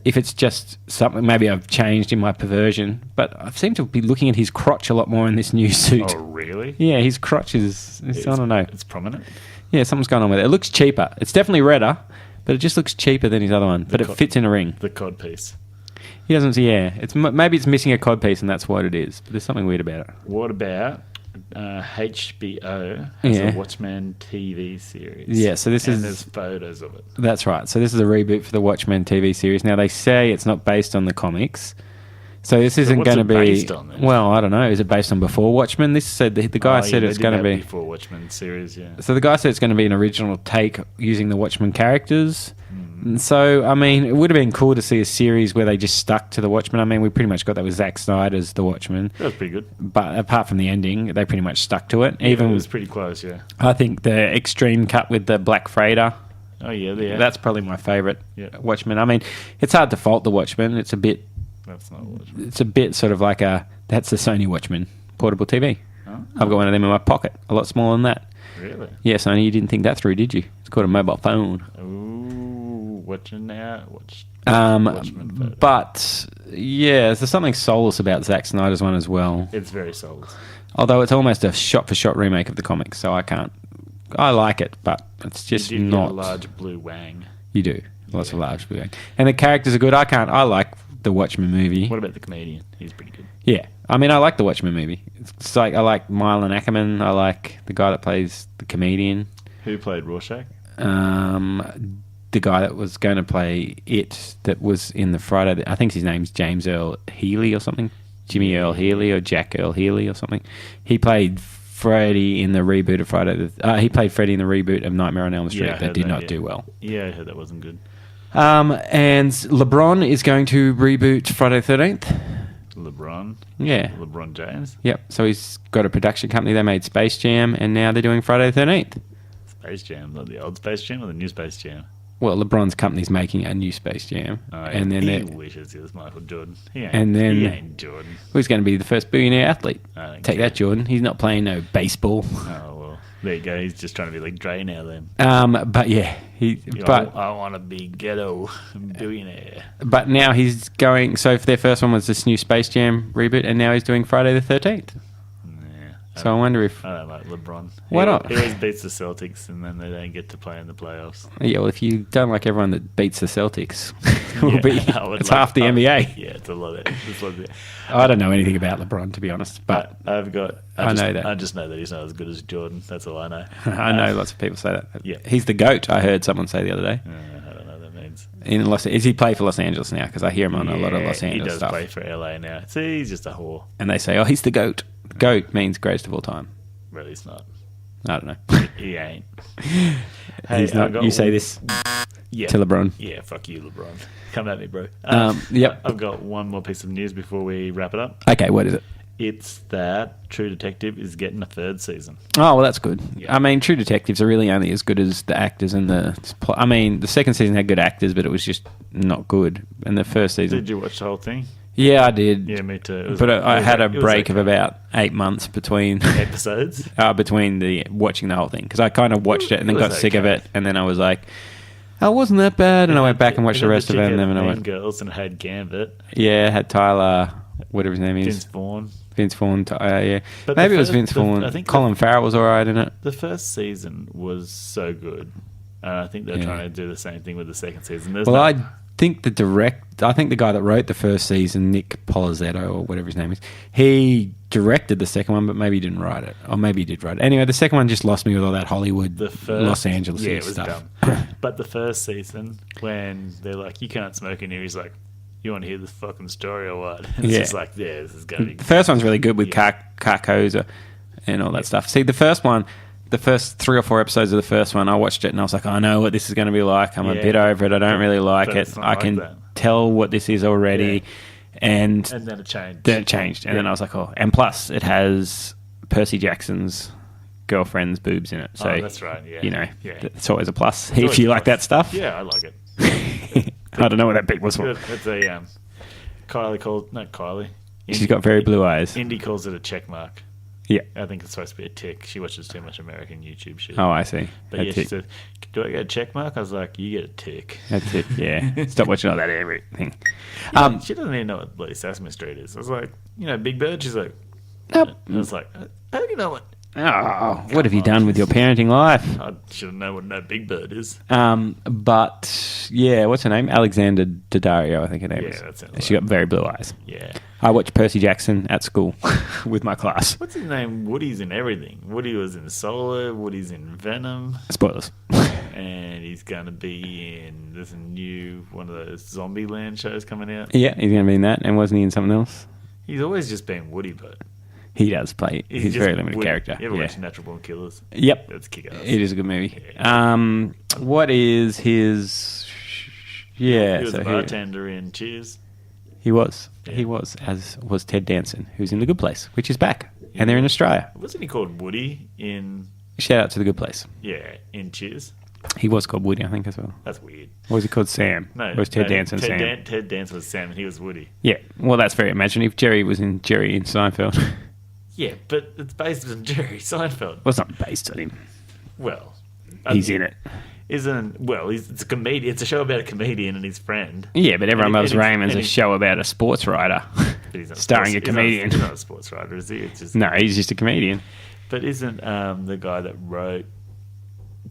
if it's just something, maybe I've changed in my perversion, but I seem to be looking at his crotch a lot more in this new suit. Oh, really? Yeah, his crotch is, I don't know. It's prominent. Yeah, something's going on with it. It looks cheaper. It's definitely redder, but it just looks cheaper than his other one. But it fits in a ring. The cod piece. He doesn't. Yeah, maybe it's missing a cod piece, and that's what it is. But there's something weird about it. What about HBO has Yeah. a Watchmen TV series? Yeah, so this is- there's photos of it. That's right. So this is a reboot for the Watchmen TV series. Now they say it's not based on the comics, so this isn't what's going to it be. based on then? Well, I don't know. Is it based on before Watchmen? This said the guy said it's going to be. before Watchmen series. Yeah. So the guy said it's going to be an original take using the Watchmen characters. Hmm. And so, I mean, it would have been cool to see a series where they just stuck to the Watchmen. I mean, we pretty much got that with Zack Snyder's The Watchmen. That was pretty good. But apart from the ending, they pretty much stuck to it. Yeah, Even it was pretty close. Yeah. I think the extreme cut with the Black Freighter Oh, yeah. That's probably my favourite Yeah. Watchmen. I mean, it's hard to fault the Watchmen. It's a bit That's not Watchmen. It's a bit sort of like that's the Sony Watchman portable TV. Oh. I've got one of them in my pocket, a lot smaller than that. Really? Yeah, Sony, you didn't think that through, did you? It's called a mobile phone. Ooh, watching now. Watchmen photo. But yeah, there's something soulless about Zack Snyder's one as well. It's very soulless. Although it's almost a shot-for-shot remake of the comics, so I like it, but it's just You do not. get a large blue wang. You do. Lots of large blue. And the characters are good. I like the Watchmen movie. What about the comedian? He's pretty good. Yeah. I mean, I like the Watchmen movie. It's like, I like Marlon Ackerman. I like the guy that plays the comedian. Who played Rorschach? The guy that was going to play it, that was in the Friday. I think his name's James Earl Healy or something. Jimmy Earl Healy or Jack Earl Healy or something. He played Freddy in the reboot of Friday. He played Freddy in the reboot of Nightmare on Elm Street. Yeah, I that heard did that, not yeah. do well. Yeah, I heard that wasn't good. And LeBron is going to reboot Friday the 13th. LeBron? Yeah. LeBron James? Yep. So he's got a production company. They made Space Jam, and now they're doing Friday the 13th. Space Jam? Like the old Space Jam or the new Space Jam? Well, LeBron's company's making a new Space Jam, and then he wishes he was Michael Jordan. He ain't Jordan. Who's going to be the first billionaire athlete? I don't Take care. that, Jordan. He's not playing no baseball. Oh, well. There you go. He's just trying to be like Dre now then. But yeah, I want to be ghetto billionaire. but now he's going. So for their first one was this new Space Jam reboot, and now he's doing Friday the 13th. Yeah. So I wonder if I don't like LeBron. Why not? He always beats the Celtics, and then they don't get to play in the playoffs. well, if you don't like everyone that beats the Celtics, it's I half the NBA. Yeah, it's a lot of it. I don't know anything about LeBron, to be honest, but I know that. I just know that he's not as good as Jordan. That's all I know. I know lots of people say that. Yeah. He's the GOAT, I heard someone say the other day. I don't know what that means. Is he play for Los Angeles now? Because I hear him on a lot of Los Angeles he does stuff. play for LA now. See, he's just a whore. And they say, oh, he's the GOAT. GOAT means greatest of all time. Well, he's not. I don't know. He ain't. He's not. You say this Yeah. to LeBron. Yeah, fuck you, LeBron. Come at me, bro. Yep. I've got one more piece of news before we wrap it up. Okay, what is it? It's that True Detective is getting a third season. Oh, well, that's good. Yeah. I mean, True Detectives are really only as good as the actors and the plot. I mean, the second season had good actors, but it was just not good. And the first season... Did you watch the whole thing? Yeah, I did. Yeah, me too. But I had a break of about 8 months between... episodes. between the watching the whole thing. Because I kind of watched it and then It was got sick of okay. it. And then I was like, oh, wasn't that bad? And I went back and watched the rest of it. And then I went... Girls and had Gambit. Yeah, it had Tyler... Whatever his name is. Vince Vaughn. Vince Vaughn, yeah. But Maybe the it was first- Vince Vaughn. I think Colin Farrell was alright in it. The first season was so good. And I think they're Yeah. trying to do the same thing with the second season. Well, I think the guy that wrote the first season, Nick Polizzetto or whatever his name is, he directed the second one, but maybe he didn't write it. Or maybe he did write it. Anyway, the second one just lost me with all that Hollywood, Los Angeles stuff. Dumb. But the first season, when they're like, you can't smoke in here, he's like, you want to hear this fucking story or what? And it's Yeah. just like, yeah, this is going to be... The first one's really good with Carcosa and all that stuff. See, the first 3 or 4 episodes of the first one, I watched it and I was like, I know what this is going to be like. I'm a bit over it. I don't really like but it. it's not I like can that. tell what this is already. And then it changed. And then I was like, oh. And plus, it has Percy Jackson's girlfriend's boobs in it. So, that's right, yeah. You know, Yeah. it's always a plus always if you a like plus. that stuff. Yeah, I like it. I don't know what that bit was for. It's a... Kylie called... Not Kylie. She's got very blue eyes. Indy calls it a check mark. Yeah. I think it's supposed to be a tick. She watches too much American YouTube shit. Oh, I see. But yeah, she said, do I get a check mark? I was like, you get a tick. That's it, yeah. Stop watching all that everything. She doesn't even know what bloody Sesame Street is. I was like, Big Bird? She's like, Nope. I was like, how do you know what? Oh, what have you done with your parenting life? I should know what no Big Bird is. But, yeah, what's her name? Alexander Daddario, I think her name is. that sounds She right. got very blue eyes. Yeah. I watched Percy Jackson at school with my class. What's his name? Woody's in everything. Woody was in Solo. Woody's in Venom. Spoilers. And he's going to be in... There's a new... One of those Zombieland shows coming out. Yeah, he's going to be in that. And wasn't he in something else? He's always just been Woody, but... He does play. He's just very limited Woody. character. You ever Yeah. watch Natural Born Killers? Yep. That's kick-ass. It is a good movie. Yeah. What is his... Yeah. He was so a bartender in Cheers. He was. Yeah. He was, as was Ted Danson, who's in The Good Place, which is back. And they're in Australia. Wasn't he called Woody in... Shout out to The Good Place. Yeah, in Cheers? He was called Woody, I think, as well. That's weird. Or was he called Sam? No, Or was Ted Danson Sam? Ted Danson was Sam, and he was Woody. Yeah. Well, that's very imaginative. Jerry was in Jerry in Seinfeld. Yeah, but it's based on Jerry Seinfeld. Well, it's not based on him. Well, He's in it. It's a comedian. It's a show about a comedian and his friend. Yeah, but Everyone Loves Raymond's a and show about a sports writer But he's not starring a comedian. He's not a sports writer, is he? It's just, No, he's just a comedian. But isn't the guy that wrote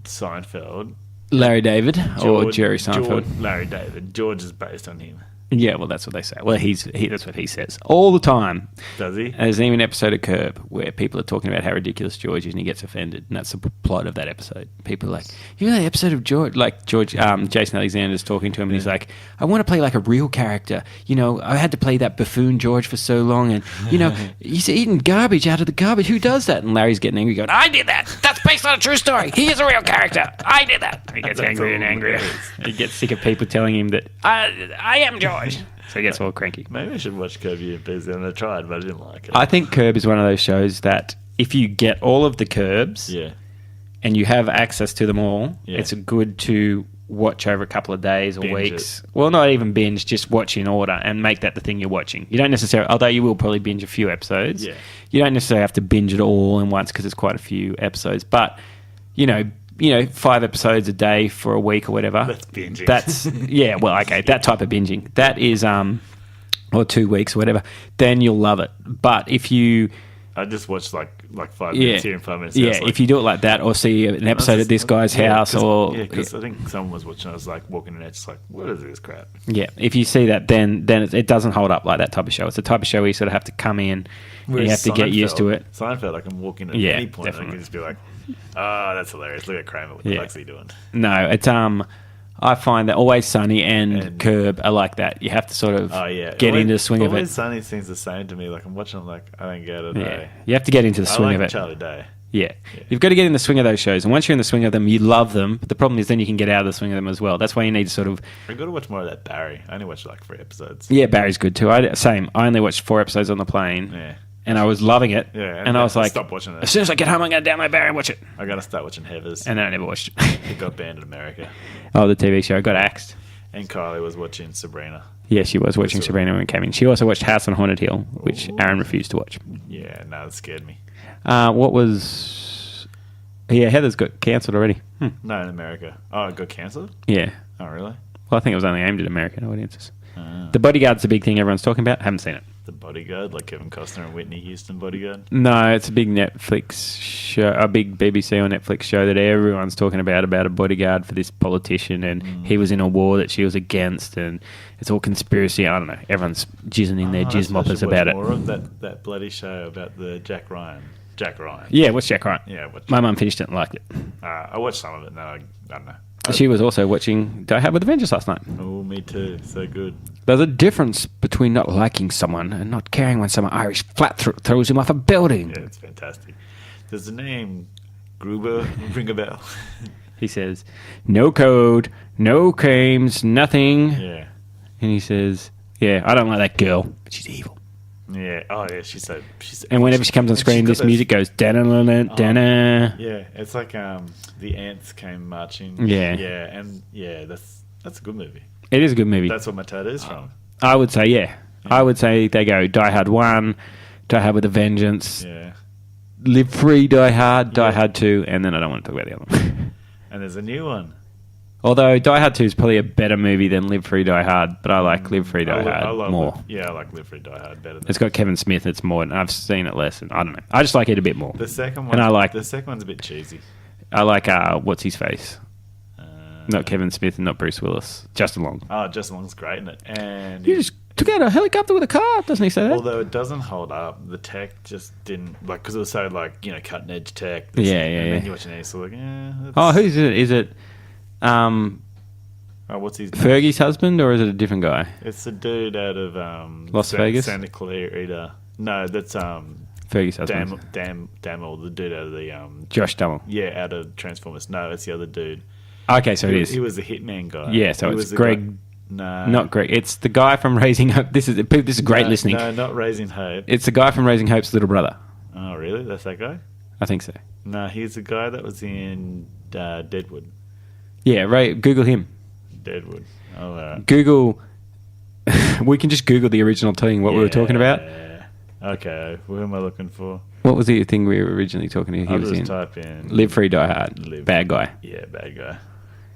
Seinfeld Larry David or Jerry Seinfeld? Larry David. George is based on him. Yeah, well, that's what they say. Well, that's what he says all the time. Does he? And there's even an episode of Curb where people are talking about how ridiculous George is, and he gets offended, and that's the plot of that episode. People are like, you know, that episode of George, Jason Alexander's talking to him, and he's like, I want to play like a real character. You know, I had to play that buffoon George for so long, and you know, he's eating garbage out of the garbage. Who does that? And Larry's getting angry, going, I did that. That's based on a true story. He is a real character. I did that. He gets angrier and angrier. He gets sick of people telling him that I am George. So he gets all cranky. Maybe I should watch Curb Your Enthusiasm. I tried, but I didn't like it. I think Curb is one of those shows that if you get all of the Curbs and you have access to them all, it's good to watch over a couple of days or Binge weeks. Well, not even binge, just watch in order and make that the thing you're watching. You don't necessarily, although you will probably binge a few episodes, you don't necessarily have to binge it all in once because it's quite a few episodes. But, you know, 5 episodes a day for a week or whatever. That's binging. That's that type of binging. That is or 2 weeks or whatever. Then you'll love it. But if you I just watched like 5 minutes here and 5 minutes there. there. Yeah, if you do it like that, or see an episode at this guy's house, because I think someone was watching. I was like walking in there, just like, what is this crap? Yeah, if you see that, then it doesn't hold up like that type of show. It's the type of show where you sort of have to come in and you have to get used to it. Seinfeld, I can walk in at any point and I can just be like, oh, that's hilarious. Look at Kramer. What the fuck's he doing? No, it's I find that Always Sunny and Curb are like that. You have to sort of get into the swing of it. Always Sunny seems the same to me. Like I'm watching, I'm like, I don't get it. Yeah, you have to get into the swing of it. Charlie Day. Yeah. You've got to get in the swing of those shows, and once you're in the swing of them, you love them. But the problem is, then you can get out of the swing of them as well. That's why you need to sort of. I've got to watch more of that Barry. I only watched like 3 episodes. Yeah, Barry's good too. Same. I only watched 4 episodes on the plane. Yeah. And I was loving it. Yeah, and I was like, stop watching it. As soon as I get home, I'm going to download Barry and watch it. I got to start watching Heathers. And then I never watched it. It got banned in America. Oh, the TV show got axed. And Kylie was watching Sabrina. Yeah, she was watching Sabrina when it came in. She also watched House on Haunted Hill, which Aaron refused to watch. Yeah, no, it scared me. What was... Yeah, Heather's got cancelled already. No, in America. Oh, it got cancelled? Yeah. Oh, really? Well, I think it was only aimed at American audiences. The Bodyguard's the big thing everyone's talking about. Haven't seen it. The Bodyguard, like Kevin Costner and Whitney Houston Bodyguard? No, it's a big Netflix show, a big BBC or Netflix show that everyone's talking about a bodyguard for this politician, and he was in a war that she was against, and it's all conspiracy. I don't know. Everyone's jizzing in their jizz moppers about it. More of that bloody show about the Jack Ryan. Yeah, what's Jack Ryan? Yeah, my mum finished it and liked it. I watched some of it. No, I don't know. She was also watching Die Hard with a Vengeance last night. Oh, me too. So good. There's a difference between not liking someone and not caring when someone Irish flat throws him off a building. Yeah, it's fantastic. Does the name Gruber ring a bell? He says, no code, no claims, nothing. Yeah. And he says, yeah, I don't like that girl, but she's evil. Yeah. Oh, yeah. She's and whenever she comes on screen, this music goes da-na-na-na-na. Yeah, it's like the ants came marching. Yeah. Yeah, and yeah, that's a good movie. It is a good movie. That's what my tattoo is from. I would say, yeah. I would say they go Die Hard 1, Die Hard with a Vengeance, Live Free, Die Hard, Die Hard 2, and then I don't want to talk about the other one. And there's a new one. Although Die Hard 2 is probably a better movie than Live Free, Die Hard, but I like Live Free, Die Hard more. I like Live Free, Die Hard better. It's got Kevin Smith. It's more. I've seen it less, and I don't know. I just like it a bit more. The second one, the second one's a bit cheesy. I like what's his face? Not Kevin Smith and not Bruce Willis. Justin Long. Oh, Justin Long's great in it, and he just took out a helicopter with a car. Doesn't he say that? Although it doesn't hold up, the tech just didn't because it was so cutting edge tech. And then you watch an so like, who's it? Is it? What's his name? Fergie's husband, or is it a different guy? It's the dude out of Las Vegas. Santa Clarita. No, that's Fergie's husband. Dammel, the dude out of the Josh Duhamel. Yeah, out of Transformers. No, it's the other dude. Okay, so it is. He was the hitman guy. Yeah, so it's Greg. No, not Greg. It's the guy from Raising Hope. This is great listening. No, not Raising Hope. It's the guy from Raising Hope's little brother. Oh, really? That's that guy? I think so. No, he's the guy that was in Deadwood. Yeah, right. Google him. Deadwood. Oh, all right. Google. We can just Google the original thing. What we were talking about. Okay, who am I looking for? What was the thing we were originally talking to? He I'll was just in type in Live Free Die Hard. Bad guy. Yeah, bad guy.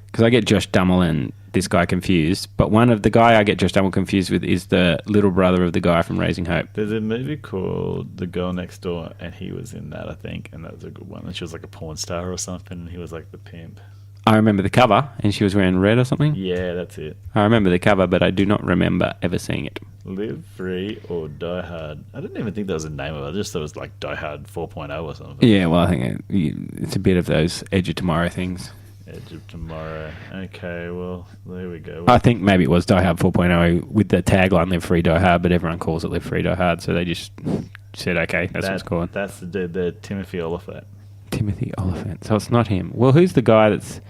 Because I get Josh Dummel and this guy confused, but one of the guy I get Josh Dummel confused with is the little brother of the guy from Raising Hope. There's a movie called The Girl Next Door, and he was in that, I think, and that was a good one. And she was like a porn star or something, and he was like the pimp. I remember the cover, and she was wearing red or something. Yeah, that's it. I remember the cover, but I do not remember ever seeing it. Live Free or Die Hard. I didn't even think that was the name of it. I just thought it was like Die Hard 4.0 or something. Yeah, well, I think it's a bit of those Edge of Tomorrow things. Edge of Tomorrow. Okay, well, there we go. I think maybe it was Die Hard 4.0 with the tagline Live Free Die Hard, but everyone calls it Live Free Die Hard, so they just said, okay, that's what it's called. That's the dude, the Timothy Oliphant. Timothy Oliphant. So it's not him. Well, who's the guy that's...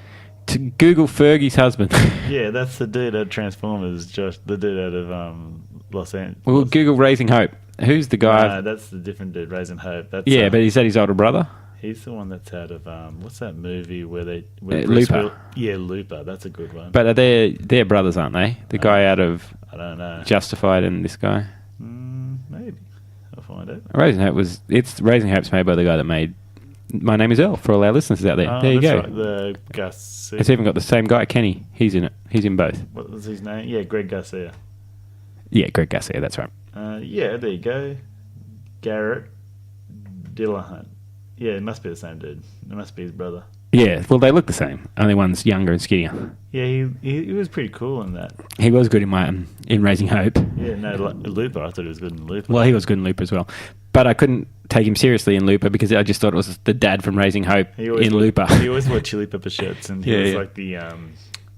To Google Fergie's husband. Yeah, that's the dude at Transformers, Josh, the dude out of Los Angeles. Well, Google Raising Hope. Who's the guy? Nah, that's the different dude, Raising Hope. That's, yeah, but is that his older brother? He's the one that's out of what's that movie where they Looper. Yeah, Looper. That's a good one. But they're brothers, aren't they? The guy out of I don't know. Justified and this guy. Maybe I'll find it. Raising Hope's made by the guy that made My Name Is Earl for all our listeners out there. There you go. Right, the Gus. It's even got the same guy, Kenny. He's in it. He's in both. What was his name? Yeah, Greg Garcia. Yeah, Greg Garcia. That's right. Yeah, there you go. Garrett Dillahunt. Yeah, it must be the same dude. It must be his brother. Yeah, well, they look the same. Only one's younger and skinnier. Yeah, he was pretty cool in that. He was good in Raising Hope. Yeah, no, Looper. I thought he was good in Looper. Well, he was good in Looper as well. But I couldn't take him seriously in Looper because I just thought it was the dad from Raising Hope in Looper. He always wore Chili Pepper shirts, and he was like the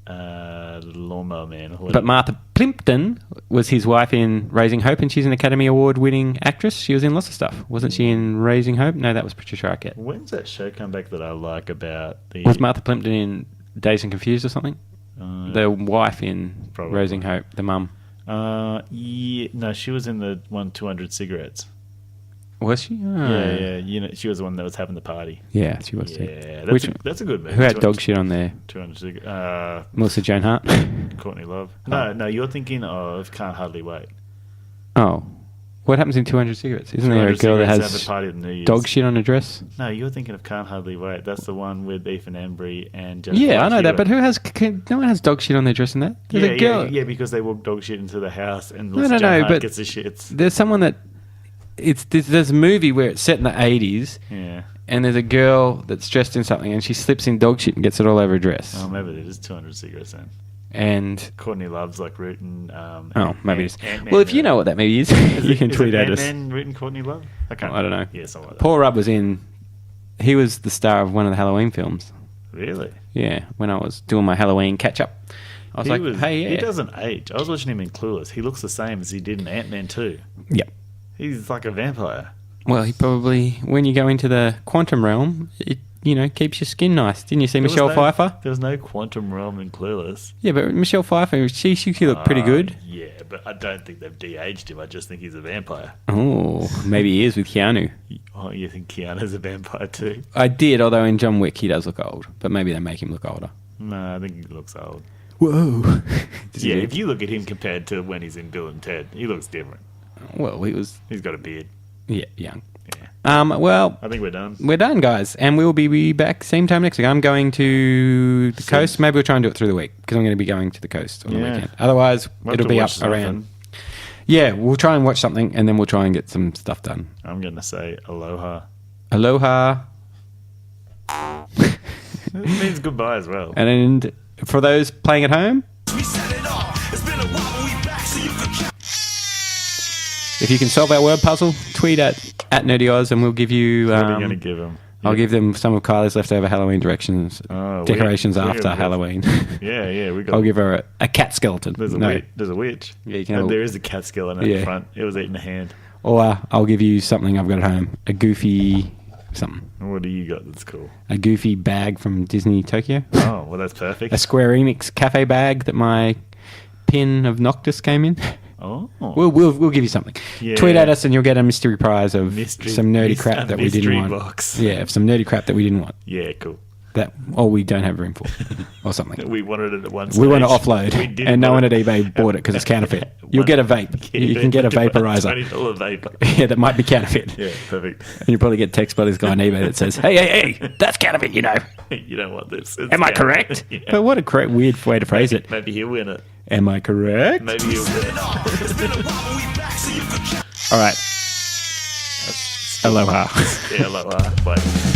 lawnmower man. Or but Martha Plimpton was his wife in Raising Hope, and she's an Academy Award-winning actress. She was in lots of stuff. Wasn't she in Raising Hope? No, that was Patricia Arquette. When's that show come back that I like about the... Was Martha Plimpton in Dazed and Confused or something? The wife in probably. Raising Hope, the mum. Yeah, no, she was in the one 200 Cigarettes. Was she? Oh. Yeah. You know, she was the one that was having the party. Yeah, she was too. Yeah, that's a good movie. Who had dog shit on there? 200 Cigarettes. Melissa Joan Hart? Courtney Love. No, you're thinking of Can't Hardly Wait. Oh. What happens in 200 Cigarettes? Isn't there a girl that has dog shit on her dress? No, you're thinking of Can't Hardly Wait. That's the one with Ethan Embry and Jennifer Yeah, I know Hewitt. that, but no one has dog shit on their dress in that. There's a girl. Yeah, because they walk dog shit into the house and No, but gets the shits. There's someone that... There's a movie where it's set in the 80s, and there's a girl that's dressed in something, and she slips in dog shit and gets it all over her dress. Oh, maybe it is 200 Cigarettes then. And Courtney Love's like rooting. Maybe it is. Well, if you know what that movie is, you can tweet at us. Ant-Man rooting Courtney Love? I don't know. Yeah, something like that. Paul Rudd was in. He was the star of one of the Halloween films. Really? Yeah, when I was doing my Halloween catch up, I was hey, yeah. He doesn't age. I was watching him in Clueless. He looks the same as he did in Ant-Man 2. Yep. He's like a vampire. Well, he probably, when you go into the quantum realm, it keeps your skin nice. Didn't you see Michelle Pfeiffer? There was no quantum realm in Clueless. Yeah, but Michelle Pfeiffer, she looked pretty good. Yeah, but I don't think they've de-aged him. I just think he's a vampire. Oh, maybe he is with Keanu. Oh, you think Keanu's a vampire too? I did, although in John Wick he does look old. But maybe they make him look older. No, I think he looks old. Whoa. Yeah, if you look at him compared to when he's in Bill and Ted, he looks different. Well, He's got a beard. Yeah, young. Yeah. Well, I think we're done. We're done, guys, and we'll be back same time next week. I'm going to the coast. Maybe we'll try and do it through the week because I'm going to be going to the coast on the weekend. Otherwise, it'll be up around. Yeah, we'll try and watch something, and then we'll try and get some stuff done. I'm going to say aloha. Aloha. It means goodbye as well. And for those playing at home, We set it off. It's been a while, but we back so you can count. if you can solve our word puzzle, tweet at NerdyOz, and we'll give you... What are you going to give them? I'll give them some of Kylie's leftover Halloween decorations after Halloween. Yeah. I'll give her a cat skeleton. There's a witch. Yeah, you can there is a cat skeleton at the front. It was eating a hand. Or I'll give you something I've got at home. A goofy something. What do you got that's cool? A goofy bag from Disney Tokyo. Oh, well, that's perfect. A Square Enix cafe bag that my pin of Noctis came in. Oh. We'll give you something. Yeah. Tweet at us and you'll get a mystery prize of some nerdy crap that we didn't want. Box. Yeah, of some nerdy crap that we didn't want. Yeah, cool. or we don't have room for, or something. We wanted it at one We want to stage. offload, We did and no want one at eBay bought it because it's counterfeit. You'll get a vape. You can get a vaporizer. $20 vapor. Yeah, that might be counterfeit. Yeah, perfect. And you'll probably get text by this guy on eBay that says, hey, that's counterfeit, you know. You don't want this. It's Am I counterfeit. correct? Yeah. But what a weird way to phrase it. Maybe he'll win it. Am I correct? Maybe he'll win it. It's been a while, but we back so you can catch. All right. Aloha. Yeah, aloha. Bye.